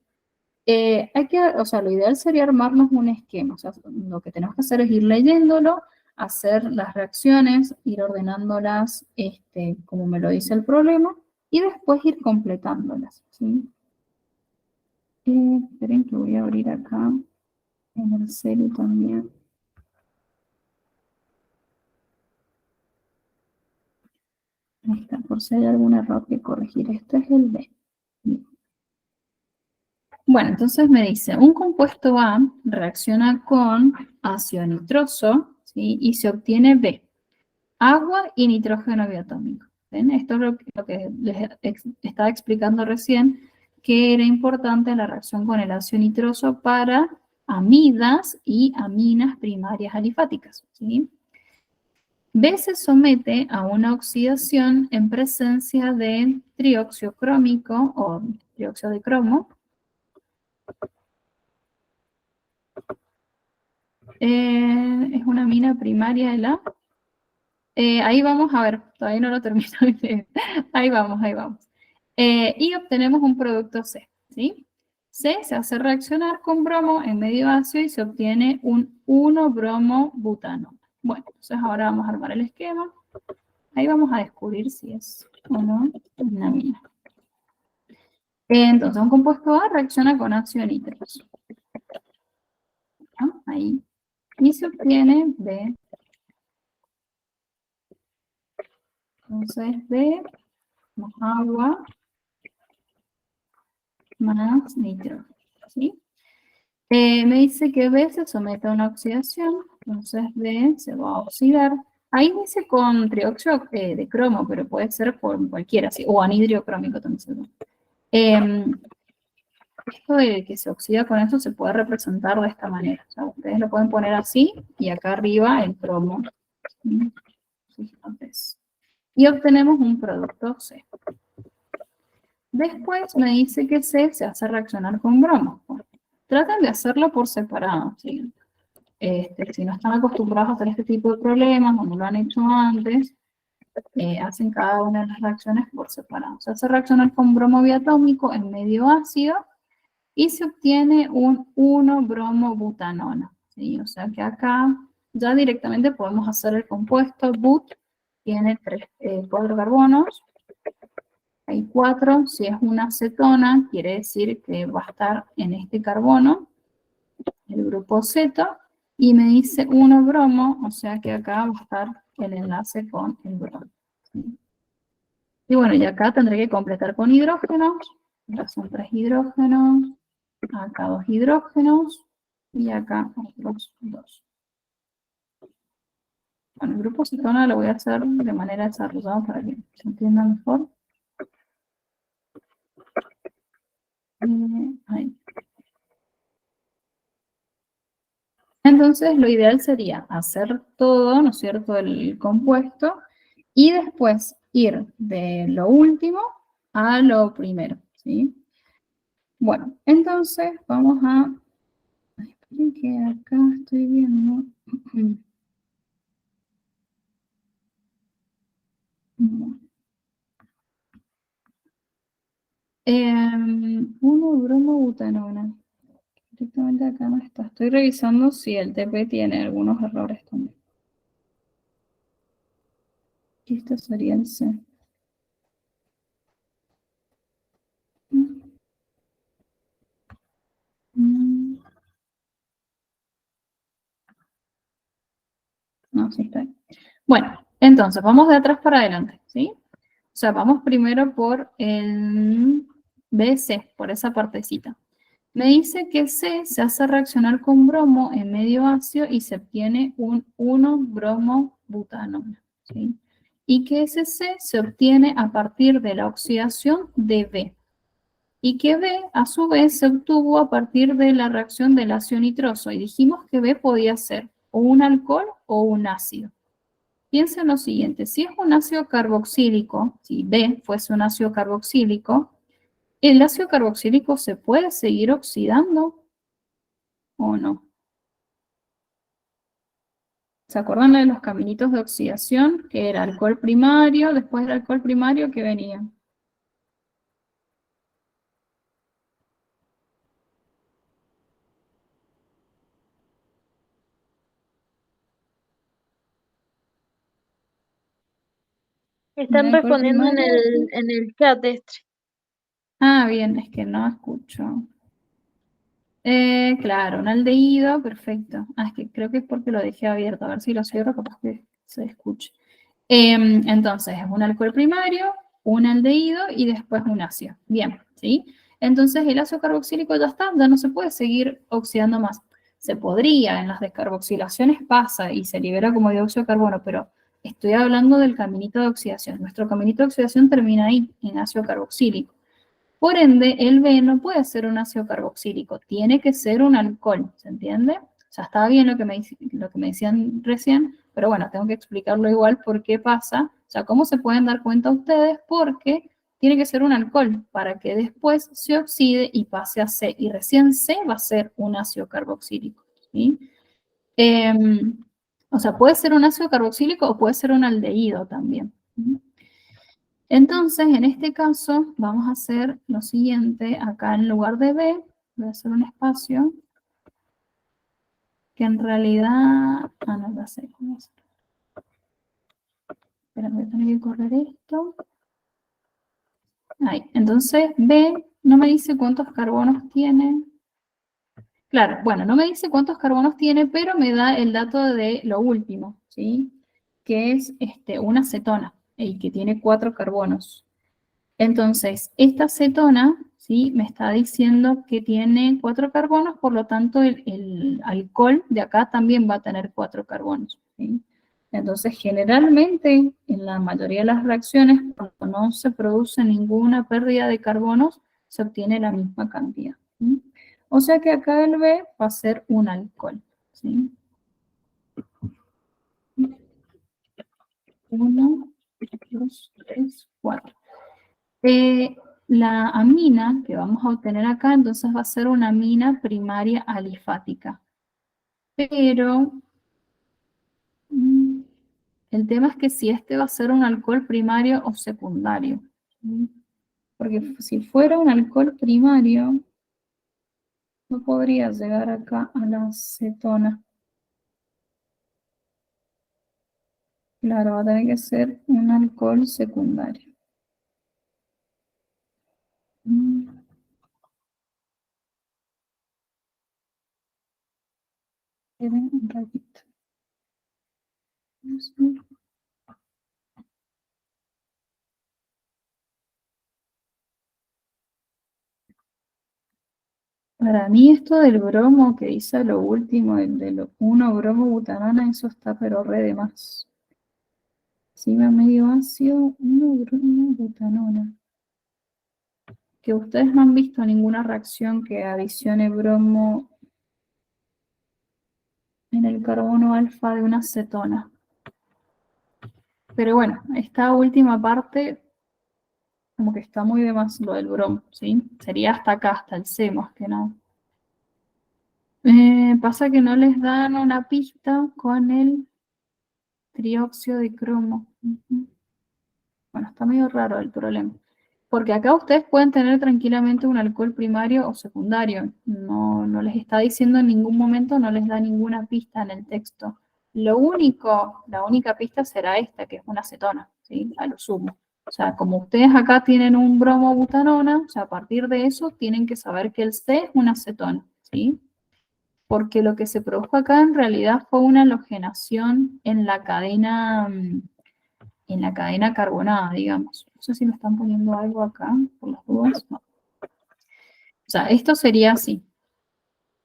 O sea, lo ideal sería armarnos un esquema. O sea, lo que tenemos que hacer es ir leyéndolo, hacer las reacciones, ir ordenándolas como me lo dice el problema, y después ir completándolas, ¿sí? Esperen que voy a abrir acá en el celu también. Ahí está, por si hay algún error que corregir. Este es el B. Bueno, entonces me dice, un compuesto A reacciona con ácido nitroso, ¿sí? Y se obtiene B, agua y nitrógeno bioatómico. ¿Ven? Esto es lo que les estaba explicando recién, que era importante la reacción con el ácido nitroso para amidas y aminas primarias alifáticas, ¿sí? B se somete a una oxidación en presencia de trióxido crómico o dióxido de cromo. Es una amina primaria de la... ahí vamos a ver, todavía no lo termino. Ahí vamos, ahí vamos. Y obtenemos un producto C, ¿sí? C se hace reaccionar con bromo en medio ácido y se obtiene un 1-bromo-butano. Bueno, entonces ahora vamos a armar el esquema. Ahí vamos a descubrir si es o no una amina. Entonces, un compuesto A reacciona con ácido nítrico. ¿No? Ahí. y se obtiene B. Entonces B más agua más nitrógeno, ¿sí? Me dice que B se somete a una oxidación, entonces B se va a oxidar. Ahí dice con trióxido de cromo, pero puede ser con cualquiera, ¿sí? O anhidrio crómico también se llama. Esto de que se oxida con eso se puede representar de esta manera. O sea, ustedes lo pueden poner así y acá arriba el cromo. Entonces, y obtenemos un producto C. Después me dice que C se hace reaccionar con bromo. Traten de hacerlo por separado, ¿sí? Si no están acostumbrados a hacer este tipo de problemas o no lo han hecho antes, hacen cada una de las reacciones por separado. Se hace reaccionar con bromo biatómico en medio ácido y se obtiene un 1-bromobutanona, ¿sí? O sea que acá ya directamente podemos hacer el compuesto. But tiene 4 carbonos, hay 4, si es una acetona, quiere decir que va a estar en este carbono, el grupo Z, y me dice 1-bromo, o sea que acá va a estar el enlace con el bromo, ¿sí? Y bueno, y acá tendré que completar con hidrógenos, acá son 3 hidrógenos, acá 2 hidrógenos, y acá otros 2. Bueno, el grupo cetona lo voy a hacer de manera desarrollada para que se entienda mejor. Ahí. Entonces, lo ideal sería hacer todo, ¿no es cierto?, el compuesto, y después ir de lo último a lo primero, ¿sí? Bueno, entonces vamos a... Esperen que acá estoy viendo... Uno bromobutanona. Directamente acá no está. Estoy revisando si el TP tiene algunos errores también. Y este sería el C. No, sí está bien. Bueno, entonces vamos de atrás para adelante, ¿sí? O sea, vamos primero por el BC, por esa partecita. Me dice que C se hace reaccionar con bromo en medio ácido y se obtiene un 1-bromobutanona, ¿sí? Y que ese C se obtiene a partir de la oxidación de B. Y que B, a su vez, se obtuvo a partir de la reacción del ácido nitroso. Y dijimos que B podía ser o un alcohol o un ácido. Piensa en lo siguiente, si es un ácido carboxílico, si B fuese un ácido carboxílico, ¿el ácido carboxílico se puede seguir oxidando o no? ¿Se acuerdan de los caminitos de oxidación? Que era alcohol primario, después del alcohol primario, ¿qué venía? El Están alcohol respondiendo en primario. el chat este. Ah, bien, es que no escucho. Claro, un aldehído, perfecto. Ah, es que creo que es porque lo dejé abierto. A ver si lo cierro, capaz que se escuche. Entonces, es un alcohol primario, un aldehído y después un ácido. Bien, ¿sí? Entonces, el ácido carboxílico ya está, ya no se puede seguir oxidando más. Se podría, en las descarboxilaciones pasa y se libera como dióxido de carbono, pero estoy hablando del caminito de oxidación. Nuestro caminito de oxidación termina ahí, en ácido carboxílico. Por ende, el B no puede ser un ácido carboxílico, tiene que ser un alcohol, ¿se entiende? O sea, estaba bien lo que me decían recién, pero bueno, tengo que explicarlo igual por qué pasa. O sea, ¿cómo se pueden dar cuenta ustedes? Porque tiene que ser un alcohol para que después se oxide y pase a C. Y recién C va a ser un ácido carboxílico, ¿sí? O sea, puede ser un ácido carboxílico o puede ser un aldehído también. Entonces, en este caso, vamos a hacer lo siguiente. Acá en lugar de B, voy a hacer un espacio que en realidad... Ah, no, ya sé cómo hacer. Espera, voy a tener que correr esto. Ahí. Entonces, B no me dice cuántos carbonos tiene. Claro, bueno, no me dice cuántos carbonos tiene, pero me da el dato de lo último, ¿sí? Que es una cetona, y que tiene 4 carbonos. Entonces, esta cetona, ¿sí? Me está diciendo que tiene 4 carbonos, por lo tanto, el alcohol de acá también va a tener 4 carbonos, ¿sí? Entonces, generalmente, en la mayoría de las reacciones, cuando no se produce ninguna pérdida de carbonos, se obtiene la misma cantidad, ¿sí? O sea que acá el B va a ser un alcohol, ¿sí? 1, 2, 3, 4. La amina que vamos a obtener acá, entonces va a ser una amina primaria alifática. Pero mm, el tema es que si este va a ser un alcohol primario o secundario. ¿Sí? Porque si fuera un alcohol primario, no podría llegar acá a la cetona. Claro, va a tener que ser un alcohol secundario. Mm, esperen un ratito. Para mí esto del bromo que dice lo último, el de lo 1 bromo butanona, eso está pero re de más. Si va medio ácido, 1 bromo butanona. Que ustedes no han visto ninguna reacción que adicione bromo en el carbono alfa de una cetona. Pero bueno, esta última parte como que está muy de más lo del bromo, ¿sí? Sería hasta acá, hasta el C más que nada. Pasa que no les dan una pista con el trióxido de cromo. Bueno, está medio raro el problema. Porque acá ustedes pueden tener tranquilamente un alcohol primario o secundario. No, no les está diciendo en ningún momento, no les da ninguna pista en el texto. Lo único, la única pista será esta, que es una acetona, ¿sí? A lo sumo. O sea, como ustedes acá tienen un bromobutanona, o sea, a partir de eso tienen que saber que el C es una acetona, ¿sí? Porque lo que se produjo acá en realidad fue una halogenación en la cadena carbonada, digamos. No sé si me están poniendo algo acá, por las dudas. No. O sea, esto sería así,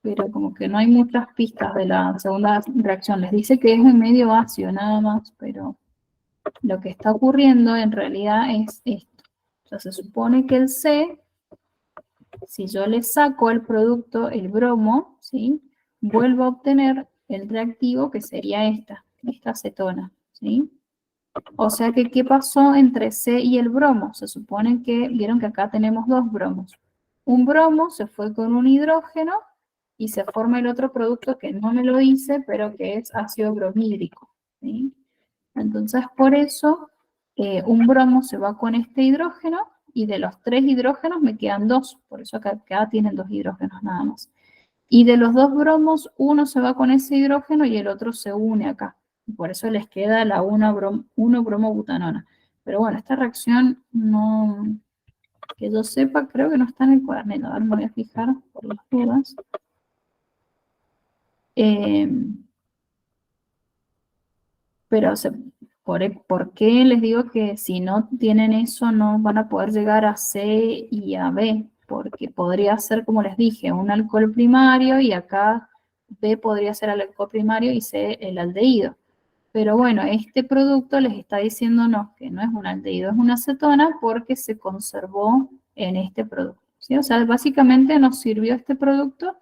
pero como que no hay muchas pistas de la segunda reacción. Les dice que es en medio ácido nada más, pero lo que está ocurriendo en realidad es esto. O sea, se supone que el C, si yo le saco al producto el bromo, ¿sí? Vuelvo a obtener el reactivo que sería esta acetona, ¿sí? O sea que, ¿qué pasó entre C y el bromo? Se supone que, vieron que acá tenemos 2 bromos. Un bromo se fue con un hidrógeno y se forma el otro producto que no me lo dice, pero que es ácido bromídrico, ¿sí? Entonces, por eso, un bromo se va con este hidrógeno y de los 3 hidrógenos me quedan 2. Por eso acá tienen 2 hidrógenos nada más. Y de los 2 bromos, uno se va con ese hidrógeno y el otro se une acá. Por eso les queda la 1-bromobutanona. Pero bueno, esta reacción no, que yo sepa, creo que no está en el cuadernillo. A ver, me voy a fijar por las dudas. Pero ¿por qué les digo que si no tienen eso no van a poder llegar a C y a B? Porque podría ser, como les dije, un alcohol primario y acá B podría ser el alcohol primario y C el aldehído. Pero bueno, este producto les está diciendo no, que no es un aldehído, es una acetona porque se conservó en este producto, ¿sí? O sea, básicamente nos sirvió este producto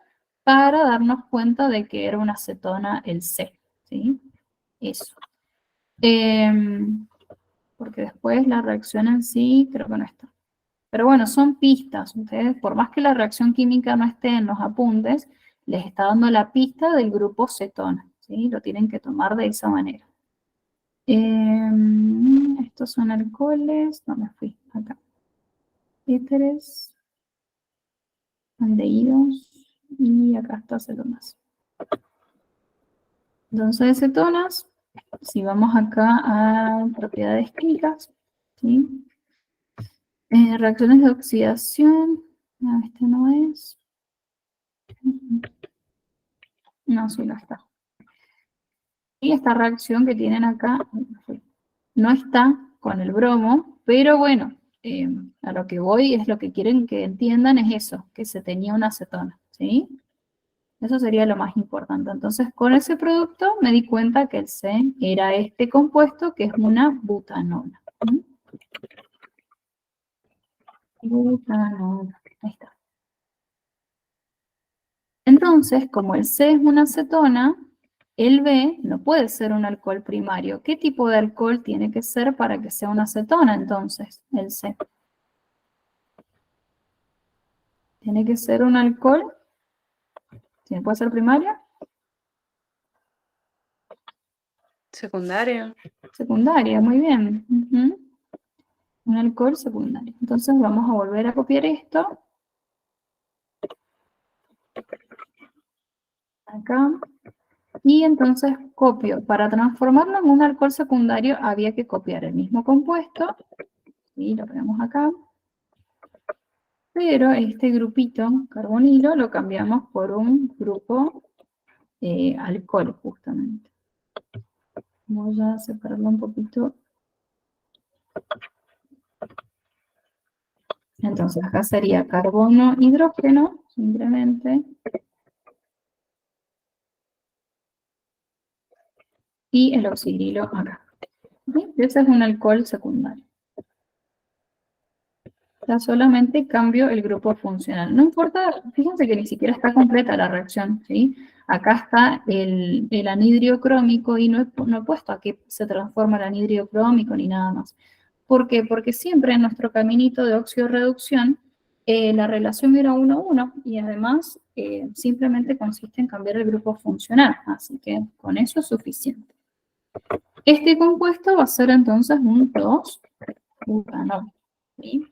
para darnos cuenta de que era una acetona el C, ¿sí? Eso. Porque después la reacción en sí creo que no está. Pero bueno, son pistas. Ustedes, por más que la reacción química no esté en los apuntes, les está dando la pista del grupo cetona, ¿sí? Lo tienen que tomar de esa manera. Estos son alcoholes, no me fui, acá. Éteres, aldehídos, y acá está cetonas. Entonces, cetonas, si vamos acá a propiedades químicas, ¿sí? Reacciones de oxidación, no, este no es. No, sí, no está. Y esta reacción que tienen acá no está con el bromo, pero bueno, a lo que voy es lo que quieren que entiendan es eso, que se tenía una acetona, ¿sí? Eso sería lo más importante. Entonces, con ese producto me di cuenta que el C era este compuesto, que es una butanona. ¿Mm? Butanona, ahí está. Entonces, como el C es una acetona, el B no puede ser un alcohol primario. ¿Qué tipo de alcohol tiene que ser para que sea una acetona entonces, el C? Tiene que ser un alcohol, ¿sí puede ser primario? Secundario. Secundaria, muy bien. Un alcohol secundario. Entonces vamos a volver a copiar esto. Acá. Y entonces copio. Para transformarlo en un alcohol secundario había que copiar el mismo compuesto. Y lo ponemos acá. Pero este grupito carbonilo lo cambiamos por un grupo alcohol, justamente. Voy a separarlo un poquito. Entonces acá sería carbono, hidrógeno, simplemente. Y el oxidrilo acá. ¿Sí? Ese es un alcohol secundario. Ya solamente cambio el grupo funcional. No importa, fíjense que ni siquiera está completa la reacción, ¿sí? Acá está el anhidrio crómico y no he puesto a qué se transforma el anhidrio crómico ni nada más. ¿Por qué? Porque siempre en nuestro caminito de óxido-reducción la relación era 1-1 y además simplemente consiste en cambiar el grupo funcional. Así que con eso es suficiente. Este compuesto va a ser entonces un 2-butanol. ¿Sí?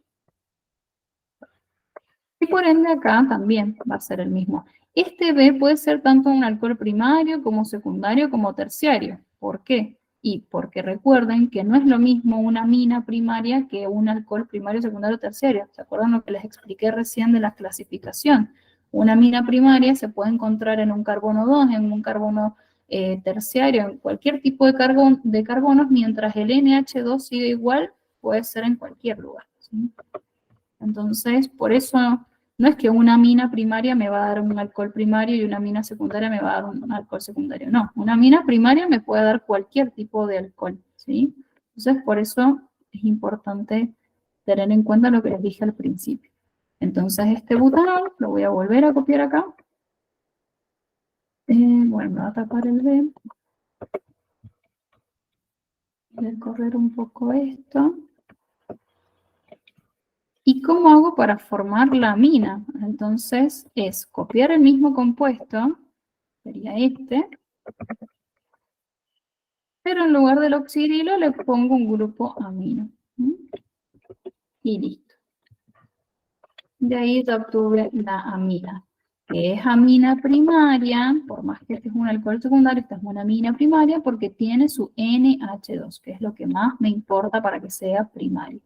Y por ende acá también va a ser el mismo. Este B puede ser tanto un alcohol primario como secundario como terciario. ¿Por qué? Y porque recuerden que no es lo mismo una amina primaria que un alcohol primario, secundario, terciario. ¿Se acuerdan lo que les expliqué recién de la clasificación? Una amina primaria se puede encontrar en un carbono 2, en un carbono terciario, en cualquier tipo de carbonos, mientras el NH2 sigue igual, puede ser en cualquier lugar. ¿Sí? Entonces, por eso no es que una amina primaria me va a dar un alcohol primario y una amina secundaria me va a dar un alcohol secundario. No, una amina primaria me puede dar cualquier tipo de alcohol, ¿sí? Entonces, por eso es importante tener en cuenta lo que les dije al principio. Entonces, este butanol lo voy a volver a copiar acá. Bueno, me va a tapar el B. Voy a correr un poco esto. ¿Y cómo hago para formar la amina? Entonces, es copiar el mismo compuesto, sería este, pero en lugar del oxidrilo le pongo un grupo amino. Y listo. De ahí ya obtuve la amina, que es amina primaria, por más que este es un alcohol secundario, esta es una amina primaria porque tiene su NH2, que es lo que más me importa para que sea primario.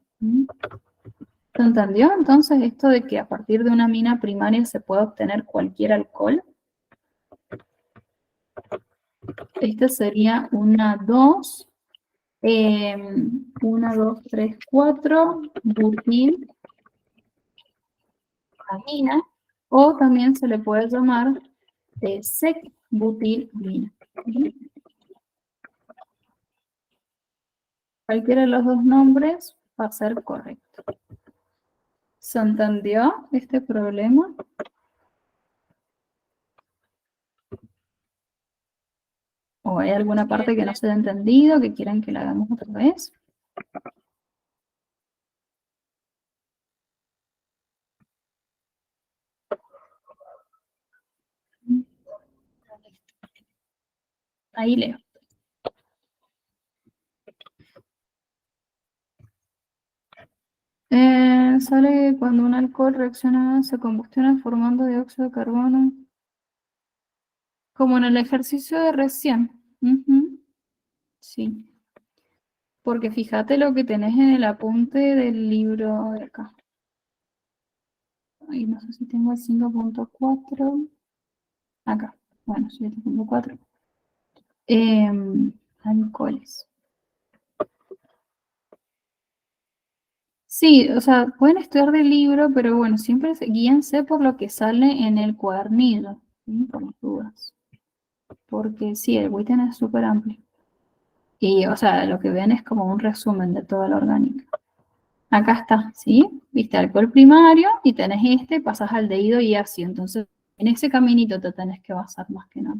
¿Se entendió entonces esto de que a partir de una amina primaria se puede obtener cualquier alcohol? Esta sería una 2, 1, 2, 3, 4, butil amina, o también se le puede llamar sec-butil-amina. Cualquiera de los dos nombres va a ser correcto. ¿Se entendió este problema? ¿O hay alguna parte que no se haya entendido, que quieran que la hagamos otra vez? Ahí leo. Sale que cuando un alcohol reacciona, se combustiona formando dióxido de carbono, como en el ejercicio de recién. Sí. Porque fíjate lo que tenés en el apunte del libro de acá. Ay, no sé si tengo el 5.4. Acá. bueno, 7.4. Alcoholes. Sí, o sea, pueden estudiar del libro, pero bueno, siempre guíense por lo que sale en el cuadernillo, ¿sí? Por las dudas. Porque sí, el Witten es súper amplio. Y, o sea, lo que ven es como un resumen de toda la orgánica. Acá está, ¿sí? Viste alcohol primario y tenés este, pasas al aldehído y así. Entonces, en ese caminito te tenés que basar más que nada.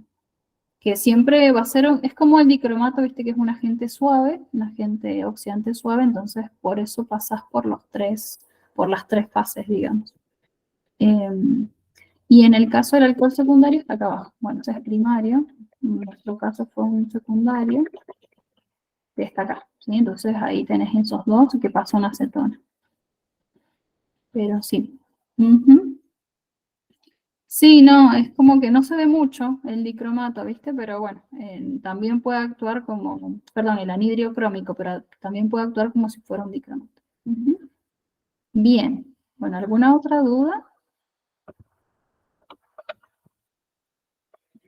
Que siempre va a ser, es como el dicromato, viste que es un agente suave, un agente oxidante suave, entonces por eso pasas por por las tres fases, digamos. Y en el caso del alcohol secundario está acá abajo. Bueno, ese es primario, en nuestro caso fue un secundario, que está acá, ¿sí? Entonces ahí tenés esos dos que pasan a acetona. Pero sí. Ujú. Sí, no, es como que no se ve mucho el dicromato, ¿viste? Pero bueno, también puede actuar como, perdón, el anhidrio crómico, pero también puede actuar como si fuera un dicromato. Ujú. Bien, bueno, ¿alguna otra duda?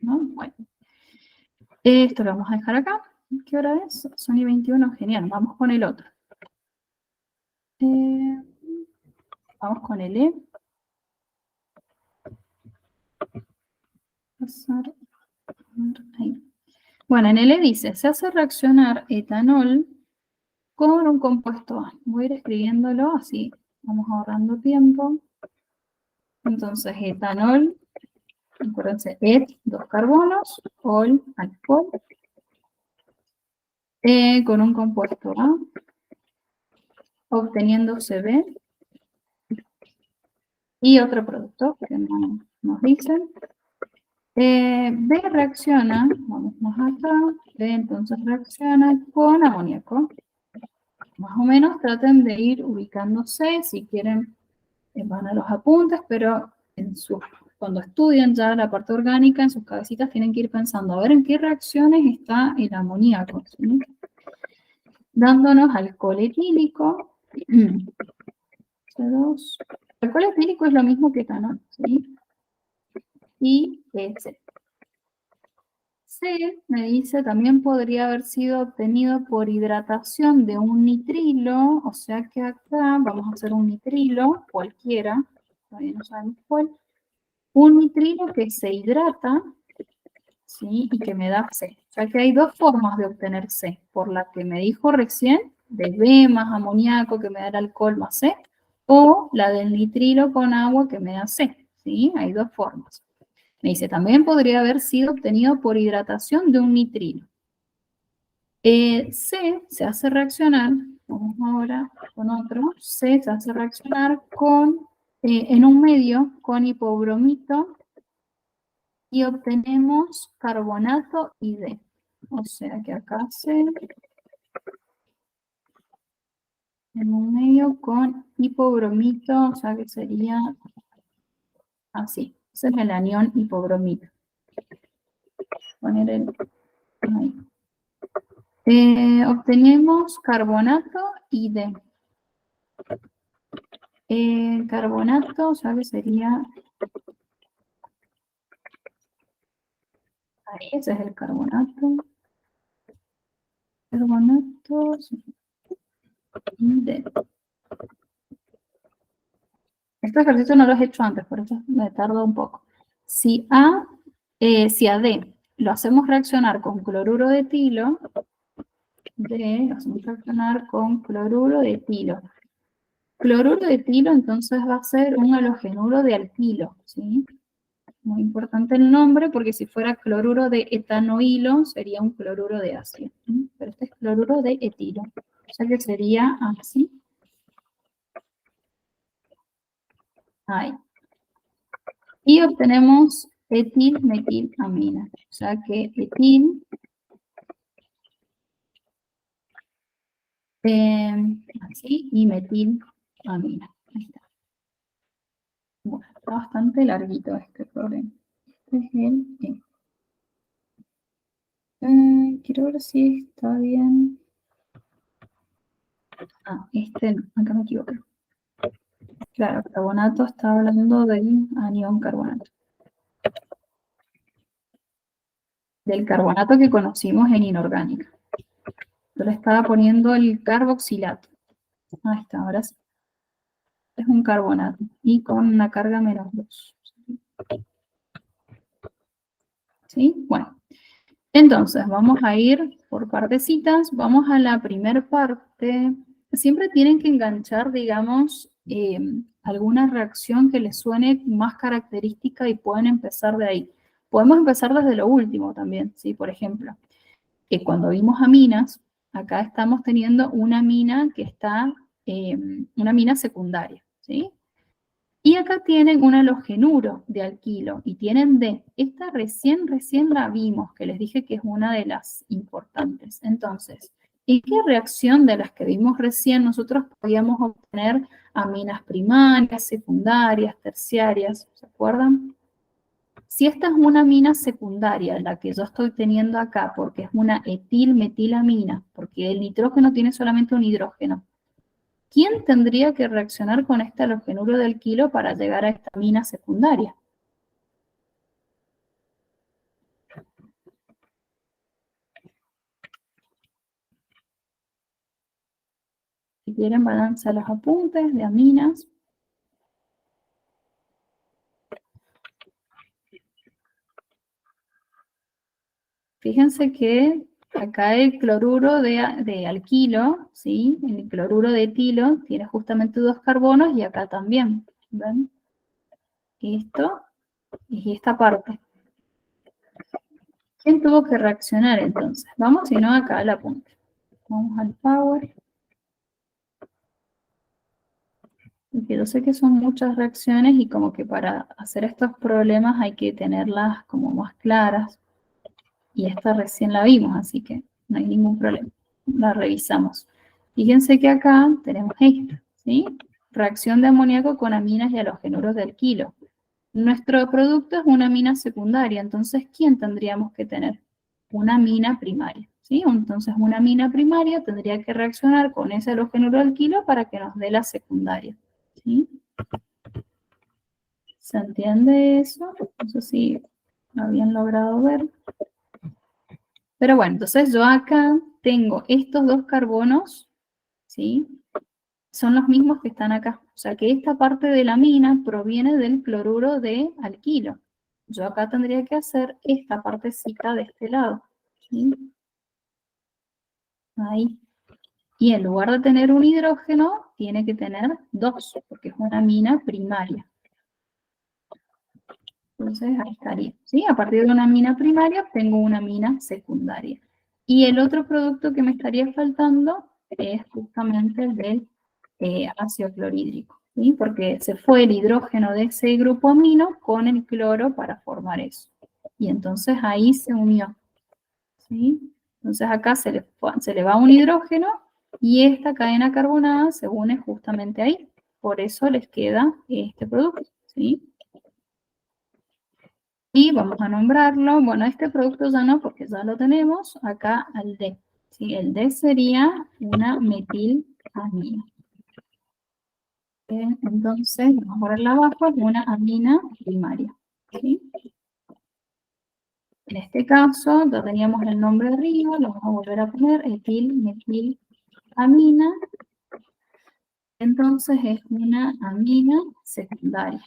¿No? Bueno, esto lo vamos a dejar acá. ¿Qué hora es? Son y 21, genial, vamos con el otro. Eh, vamos con el E. Pasar, ahí. Bueno, en el E dice, se hace reaccionar etanol con un compuesto A. Voy a ir escribiéndolo así, vamos ahorrando tiempo. Entonces, etanol, acuérdense, et, 2 carbonos, ol, alcohol, con un compuesto A, obteniendo Cb y otro producto que no nos dicen. B reacciona, vamos más acá, B entonces reacciona con amoníaco. Más o menos traten de ir ubicándose, si quieren van a los apuntes, pero cuando estudian ya la parte orgánica, en sus cabecitas tienen que ir pensando, a ver en qué reacciones está el amoníaco, ¿sí? Dándonos alcohol etílico, C2. Alcohol etílico es lo mismo que etanol, ¿sí? Y C. C, me dice, también podría haber sido obtenido por hidratación de un nitrilo, o sea que acá vamos a hacer un nitrilo, cualquiera, todavía no sabemos cuál, un nitrilo que se hidrata, ¿sí? Y que me da C. O sea que hay dos formas de obtener C, por la que me dijo recién, de B más amoníaco que me da el alcohol más C, o la del nitrilo con agua que me da C, ¿sí? Hay dos formas. Me dice, también podría haber sido obtenido por hidratación de un nitrilo. C se hace reaccionar, vamos ahora con otro, C se hace reaccionar con, en un medio con hipobromito y obtenemos carbonato y D. O sea que acá C en un medio con hipobromito, o sea que sería así. Ese es el anión hipobromito. Poner el ahí. Obtenemos carbonato y D. Carbonato, o sea que sería ahí, ese es el carbonato. Carbonatos y D. Este ejercicio no lo he hecho antes, por eso me tardo un poco. Si a D lo hacemos reaccionar con cloruro de etilo, D lo hacemos reaccionar con cloruro de etilo. Cloruro de etilo entonces va a ser un halogenuro de alquilo, ¿sí? Muy importante el nombre porque si fuera cloruro de etanoilo sería un cloruro de ácido, ¿sí? Pero este es cloruro de etilo, o sea que sería así. Ahí. Y obtenemos etilmetilamina. O sea que etil, así, y metilamina. Ahí está. Bueno, está bastante larguito este problema. Este es el quiero ver si está bien. Ah, este no, acá me equivoqué. Claro, carbonato está hablando del anión carbonato. del carbonato que conocimos en inorgánica. Yo le estaba poniendo el carboxilato. Ahí está, ahora sí. Es un carbonato y con una carga -2. ¿Sí? Bueno, entonces vamos a ir por partecitas. Vamos a la primera parte. Siempre tienen que enganchar, digamos, alguna reacción que les suene más característica y pueden empezar de ahí. Podemos empezar desde lo último también, ¿sí? Por ejemplo, que cuando vimos aminas, acá estamos teniendo una amina que está, una amina secundaria, ¿sí? Y acá tienen un halogenuro de alquilo y tienen D. Esta recién la vimos, que les dije que es una de las importantes. Entonces, ¿en qué reacción de las que vimos recién nosotros podíamos obtener aminas primarias, secundarias, terciarias? ¿Se acuerdan? Si esta es una amina secundaria, la que yo estoy teniendo acá, porque es una etilmetilamina, porque el nitrógeno tiene solamente un hidrógeno, ¿quién tendría que reaccionar con este halogenuro de alquilo para llegar a esta amina secundaria? Si quieren, balance los apuntes de aminas. Fíjense que acá el cloruro de alquilo, ¿sí? El cloruro de etilo tiene justamente 2 carbonos y acá también. ¿Ven? Esto y esta parte. ¿Quién tuvo que reaccionar entonces? Vamos, si no, acá al apunte. Vamos al power. Porque yo sé que son muchas reacciones y como que para hacer estos problemas hay que tenerlas como más claras. Y esta recién la vimos, así que no hay ningún problema. La revisamos. Fíjense que acá tenemos esta, ¿sí? Reacción de amoníaco con aminas y halogenuros de alquilo. Nuestro producto es una amina secundaria, entonces, ¿quién tendríamos que tener? Una amina primaria, ¿sí? Entonces, una amina primaria tendría que reaccionar con ese halogenuro de alquilo para que nos dé la secundaria, ¿sí? ¿Se entiende eso? No sé si lo habían logrado ver. Pero bueno, entonces yo acá tengo estos 2 carbonos, ¿sí? Son los mismos que están acá. O sea que esta parte de la amina proviene del cloruro de alquilo. Yo acá tendría que hacer esta partecita de este lado, ¿sí? Ahí. Y en lugar de tener un hidrógeno, tiene que tener 2, porque es una amina primaria. Entonces ahí estaría, ¿sí? A partir de una amina primaria tengo una amina secundaria. Y el otro producto que me estaría faltando es justamente el del ácido clorhídrico, ¿sí? Porque se fue el hidrógeno de ese grupo amino con el cloro para formar eso. Y entonces ahí se unió, ¿sí? Entonces acá se le va un hidrógeno y esta cadena carbonada se une justamente ahí. Por eso les queda este producto, ¿sí? Y vamos a nombrarlo, bueno, este producto ya no, porque ya lo tenemos, acá al D. ¿Sí? El D sería una metilamina. Entonces, vamos a ponerla abajo, es una amina primaria. ¿Sí? En este caso, ya teníamos el nombre arriba, lo vamos a volver a poner, etilmetilamina. Entonces, es una amina secundaria.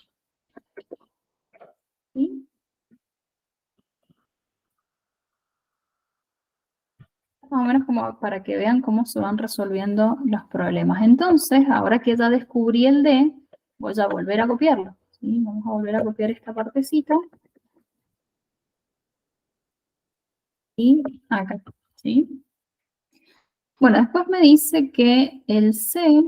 ¿Sí? Más o menos como para que vean cómo se van resolviendo los problemas. Entonces, ahora que ya descubrí el D, voy a volver a copiarlo. ¿Sí? Vamos a volver a copiar esta partecita. Y acá. ¿Sí? Bueno, después me dice que el C,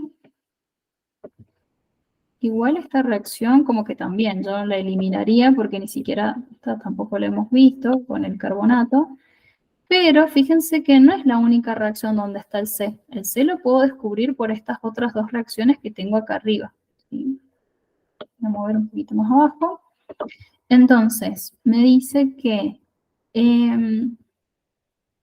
igual esta reacción como que también yo la eliminaría porque ni siquiera, esta tampoco la hemos visto con el carbonato. Pero fíjense que no es la única reacción donde está el C. El C lo puedo descubrir por estas otras 2 reacciones que tengo acá arriba. ¿Sí? Voy a mover un poquito más abajo. Entonces, me dice que,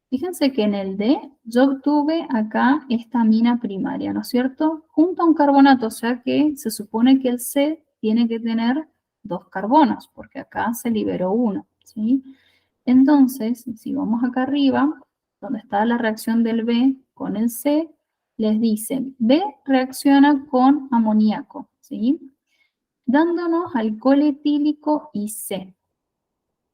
fíjense que en el D yo obtuve acá esta amina primaria, ¿no es cierto? Junto a un carbonato, o sea que se supone que el C tiene que tener 2 carbonos, porque acá se liberó uno, ¿sí? Entonces, si vamos acá arriba, donde está la reacción del B con el C, les dice, B reacciona con amoníaco, ¿sí? Dándonos alcohol etílico IC.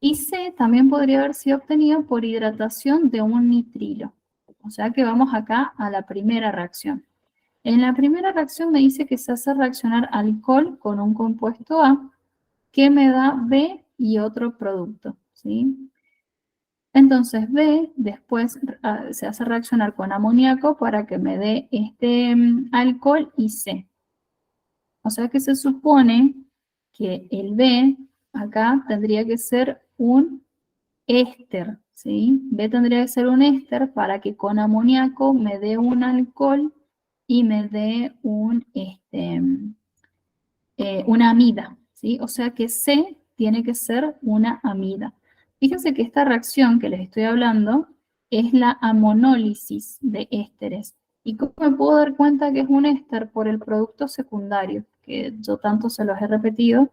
IC también podría haber sido obtenido por hidratación de un nitrilo. O sea que vamos acá a la primera reacción. En la primera reacción me dice que se hace reaccionar alcohol con un compuesto A, que me da B y otro producto, ¿sí? Entonces B después se hace reaccionar con amoníaco para que me dé este alcohol y C. O sea que se supone que el B acá tendría que ser un éster, ¿sí? B tendría que ser un éster para que con amoníaco me dé un alcohol y me dé una amida, ¿sí? O sea que C tiene que ser una amida. Fíjense que esta reacción que les estoy hablando es la amonólisis de ésteres. ¿Y cómo me puedo dar cuenta que es un éster? Por el producto secundario, que yo tanto se los he repetido.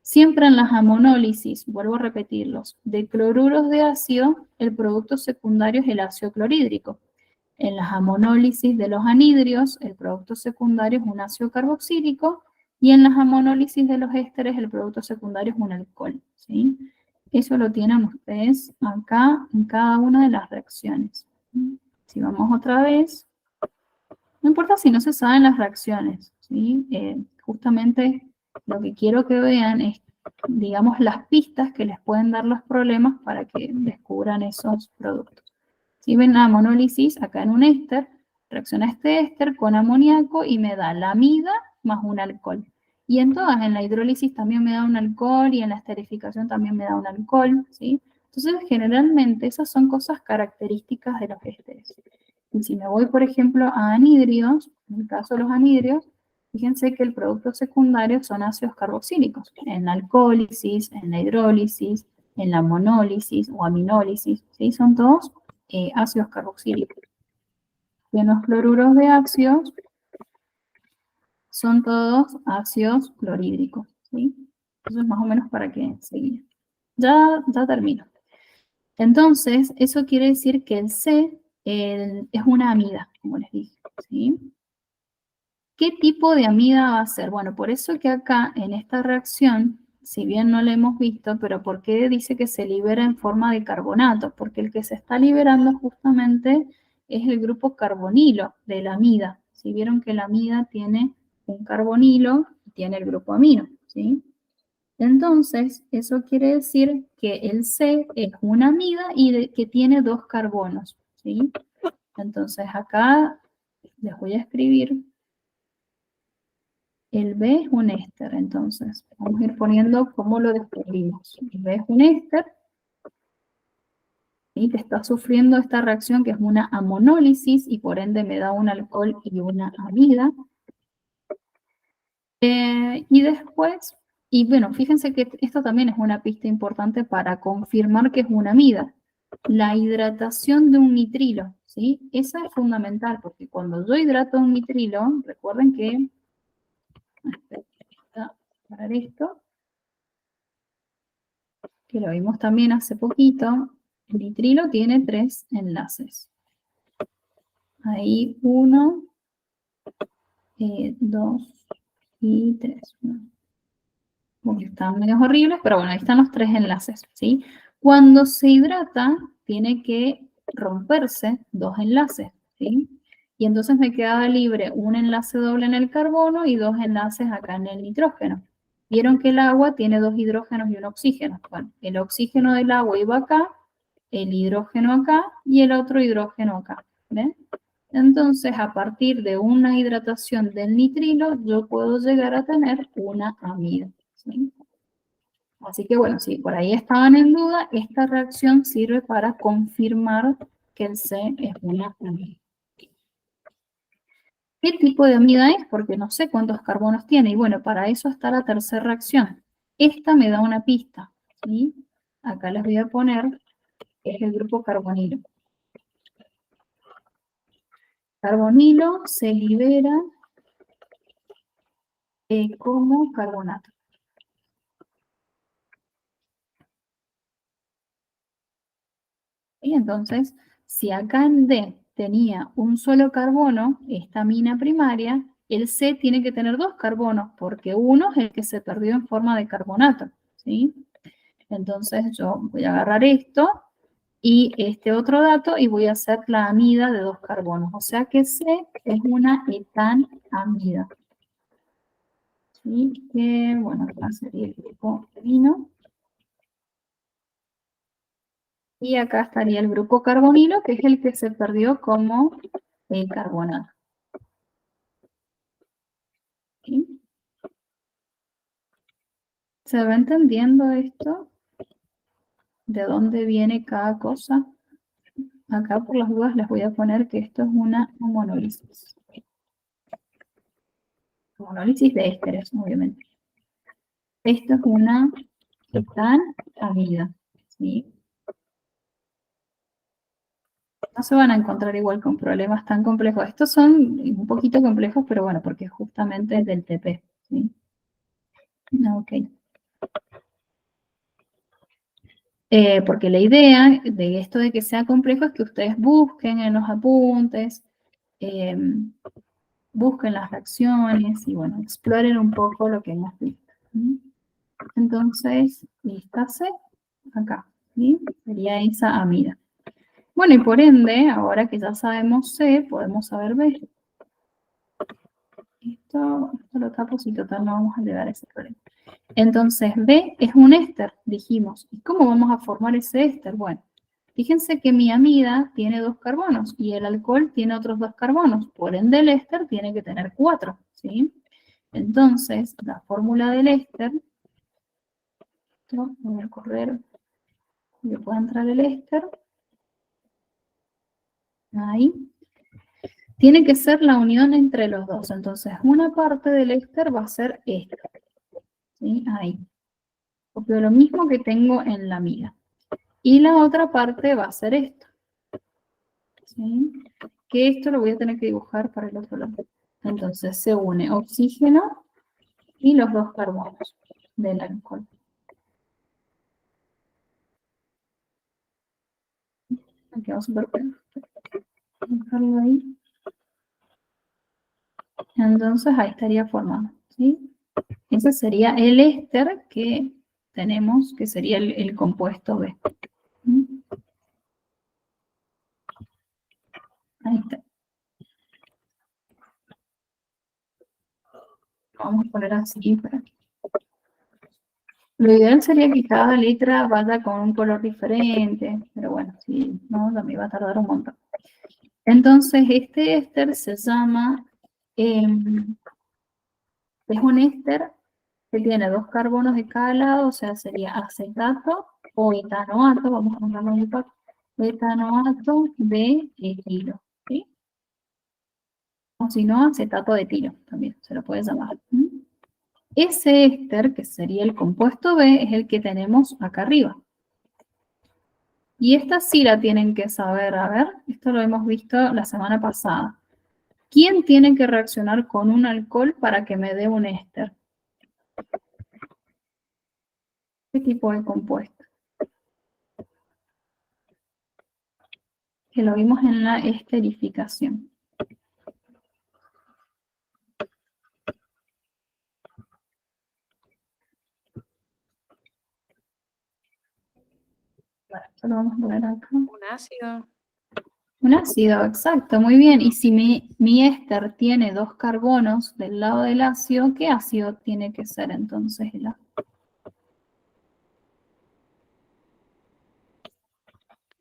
Siempre en las amonólisis, vuelvo a repetirlos, de cloruros de ácido, el producto secundario es el ácido clorhídrico. En las amonólisis de los anhidrios, el producto secundario es un ácido carboxílico y en las amonólisis de los ésteres, el producto secundario es un alcohol, ¿sí? Eso lo tienen ustedes acá en cada una de las reacciones. Si vamos otra vez, no importa si no se saben las reacciones, ¿sí? Justamente lo que quiero que vean es, digamos, las pistas que les pueden dar los problemas para que descubran esos productos. Si ven la monólisis acá en un éster, reacciona este éster con amoníaco y me da la amida más un alcohol. Y en todas, en la hidrólisis también me da un alcohol y en la esterificación también me da un alcohol, ¿sí? Entonces, generalmente esas son cosas características de los ésteres. Y si me voy, por ejemplo, a anhidrios, en el caso de los anhidrios, fíjense que el producto secundario son ácidos carboxílicos. En la alcohólisis, en la hidrólisis, en la monólisis o aminólisis, ¿sí? Son todos ácidos carboxílicos. Y en los cloruros de ácidos son todos ácidos clorhídricos, ¿sí? Eso es más o menos para que seguir. Ya termino. Entonces, eso quiere decir que el C es una amida, como les dije, ¿sí? ¿Qué tipo de amida va a ser? Bueno, por eso que acá en esta reacción, si bien no la hemos visto, pero ¿por qué dice que se libera en forma de carbonato? Porque el que se está liberando justamente es el grupo carbonilo de la amida. Si vieron que la amida tiene un carbonilo y tiene el grupo amino, ¿sí? Entonces, eso quiere decir que el C es una amida y que tiene dos carbonos, ¿sí? Entonces, acá les voy a escribir. El B es un éster, entonces. Vamos a ir poniendo cómo lo descubrimos. El B es un éster, ¿sí? Que está sufriendo esta reacción que es una amonólisis y por ende me da un alcohol y una amida. Y después, y bueno, fíjense que esto también es una pista importante para confirmar que es una amida. La hidratación de un nitrilo, ¿sí? Esa es fundamental porque cuando yo hidrato un nitrilo, recuerden que, para esto, que lo vimos también hace poquito, el nitrilo tiene 3 enlaces. Ahí 1, 2 y 3. Están medio horribles, pero bueno, ahí están los 3 enlaces, ¿sí? Cuando se hidrata, tiene que romperse 2 enlaces, ¿sí? Y entonces me queda libre un enlace doble en el carbono y 2 enlaces acá en el nitrógeno. Vieron que el agua tiene 2 hidrógenos y un oxígeno. Bueno, el oxígeno del agua iba acá, el hidrógeno acá y el otro hidrógeno acá, ¿ven? Entonces, a partir de una hidratación del nitrilo, yo puedo llegar a tener una amida, ¿sí? Así que bueno, si por ahí estaban en duda, esta reacción sirve para confirmar que el C es una amida. ¿Qué tipo de amida es? Porque no sé cuántos carbonos tiene. Y bueno, para eso está la tercera reacción. Esta me da una pista, ¿sí? Acá les voy a poner, que es el grupo carbonilo. Carbonilo se libera como carbonato. ¿sí? Entonces, si acá en D tenía un solo carbono, esta amina primaria, el C tiene que tener 2 carbonos, porque uno es el que se perdió en forma de carbonato, ¿sí? Entonces yo voy a agarrar esto y este otro dato y voy a hacer la amida de 2 carbonos. O sea que C es una etanamida. ¿Sí? Que, bueno, acá sería el grupo de vino. Y acá estaría el grupo carbonilo, que es el que se perdió como carbonato. ¿Sí? ¿Se va entendiendo esto? ¿De dónde viene cada cosa? Acá por las dudas les voy a poner que esto es una monólisis. Monólisis de ésteres, obviamente. Esto es una etanamida. ¿Sí? No se van a encontrar igual con problemas tan complejos. Estos son un poquito complejos, pero bueno, porque justamente es del TP. ¿Sí? Ok. Porque la idea de esto de que sea complejo es que ustedes busquen en los apuntes, busquen las reacciones y bueno, exploren un poco lo que hemos visto. ¿Sí? Entonces, esta C, acá, ¿sí? Sería esa amida. Bueno, y por ende, ahora que ya sabemos C, podemos saber B. Esto lo tapo si total no vamos a llegar a ese problema. Entonces, B es un éster, dijimos. ¿Y cómo vamos a formar ese éster? Bueno, fíjense que mi amida tiene 2 carbonos y el alcohol tiene otros 2 carbonos. Por ende, el éster tiene que tener 4, ¿sí? Entonces, la fórmula del éster, voy a correr, que pueda entrar el éster. Ahí. Tiene que ser la unión entre los dos. Entonces, una parte del éster va a ser esta. ¿Sí? Ahí. Copio lo mismo que tengo en la amida. Y la otra parte va a ser esto. ¿Sí? Que esto lo voy a tener que dibujar para el otro lado. Entonces se une oxígeno y los 2 carbonos del alcohol. Me quedó súper bueno. Dejarlo ahí. Entonces ahí estaría formado. ¿Sí? Ese sería el éster que tenemos, que sería el compuesto B. ¿Mm? Ahí está. Vamos a poner así para que. Lo ideal sería que cada letra vaya con un color diferente, pero bueno, si no, también va a tardar un montón. Entonces, este éster se llama, es un éster que tiene 2 carbonos de cada lado, o sea, sería acetato o etanoato, vamos a ponerlo en el pack, etanoato de etilo, ¿sí? O si no, acetato de etilo, también se lo puede llamar. Ese éster, que sería el compuesto B, es el que tenemos acá arriba. Y esta sí la tienen que saber. A ver, esto lo hemos visto la semana pasada. ¿Quién tiene que reaccionar con un alcohol para que me dé un éster? ¿Qué tipo de compuesto? Que lo vimos en la esterificación. Bueno, esto lo vamos a poner acá. Un ácido. Un ácido, exacto, muy bien. Y si mi éster tiene 2 carbonos del lado del ácido, ¿qué ácido tiene que ser entonces el ácido?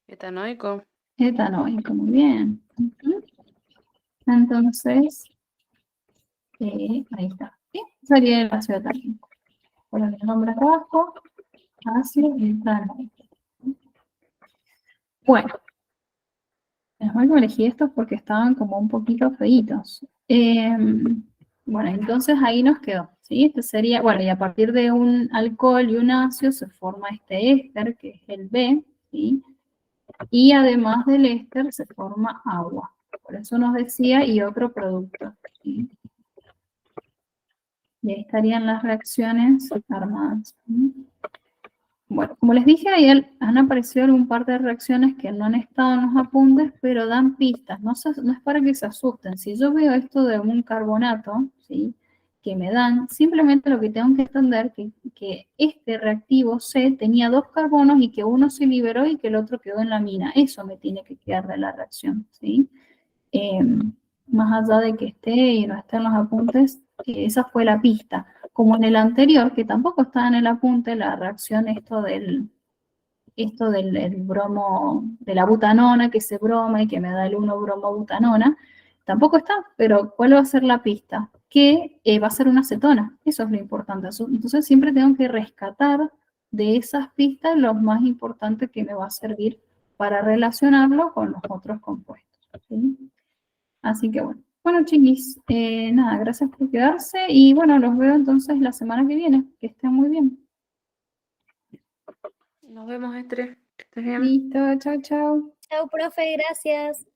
Etanoico. Etanoico, muy bien. Entonces, ahí está. ¿Sí? Sería el ácido etánico. Ponen el nombre acá abajo, ácido etanoico. Bueno, menos mal que me elegí estos porque estaban como un poquito feitos. Bueno, entonces ahí nos quedó, ¿sí? Este sería, bueno, y a partir de un alcohol y un ácido se forma este éster, que es el B, ¿sí? Y además del éster se forma agua. Por eso nos decía, y otro producto, ¿sí? Y ahí estarían las reacciones armadas. Bueno, como les dije ayer, han aparecido algún par de reacciones que no han estado en los apuntes, pero dan pistas. No es para que se asusten. Si yo veo esto de un carbonato, ¿sí?, que me dan, simplemente lo que tengo que entender que este reactivo C tenía 2 carbonos y que uno se liberó y que el otro quedó en la mina. Eso me tiene que quedar de la reacción, ¿sí? Más allá de que esté y no esté en los apuntes, esa fue la pista. Como en el anterior, que tampoco estaba en el apunte, la reacción esto del el bromo, de la butanona, que se broma y que me da el 1-bromobutanona, tampoco está, pero ¿cuál va a ser la pista? Que va a ser una acetona, eso es lo importante. Entonces siempre tengo que rescatar de esas pistas lo más importante que me va a servir para relacionarlo con los otros compuestos, ¿sí? Así que bueno. Bueno, chiquis, nada, gracias por quedarse y bueno, los veo entonces la semana que viene. Que estén muy bien. Nos vemos, Estre. Que estés bien. Listo, chao, chao. Chao, profe, gracias.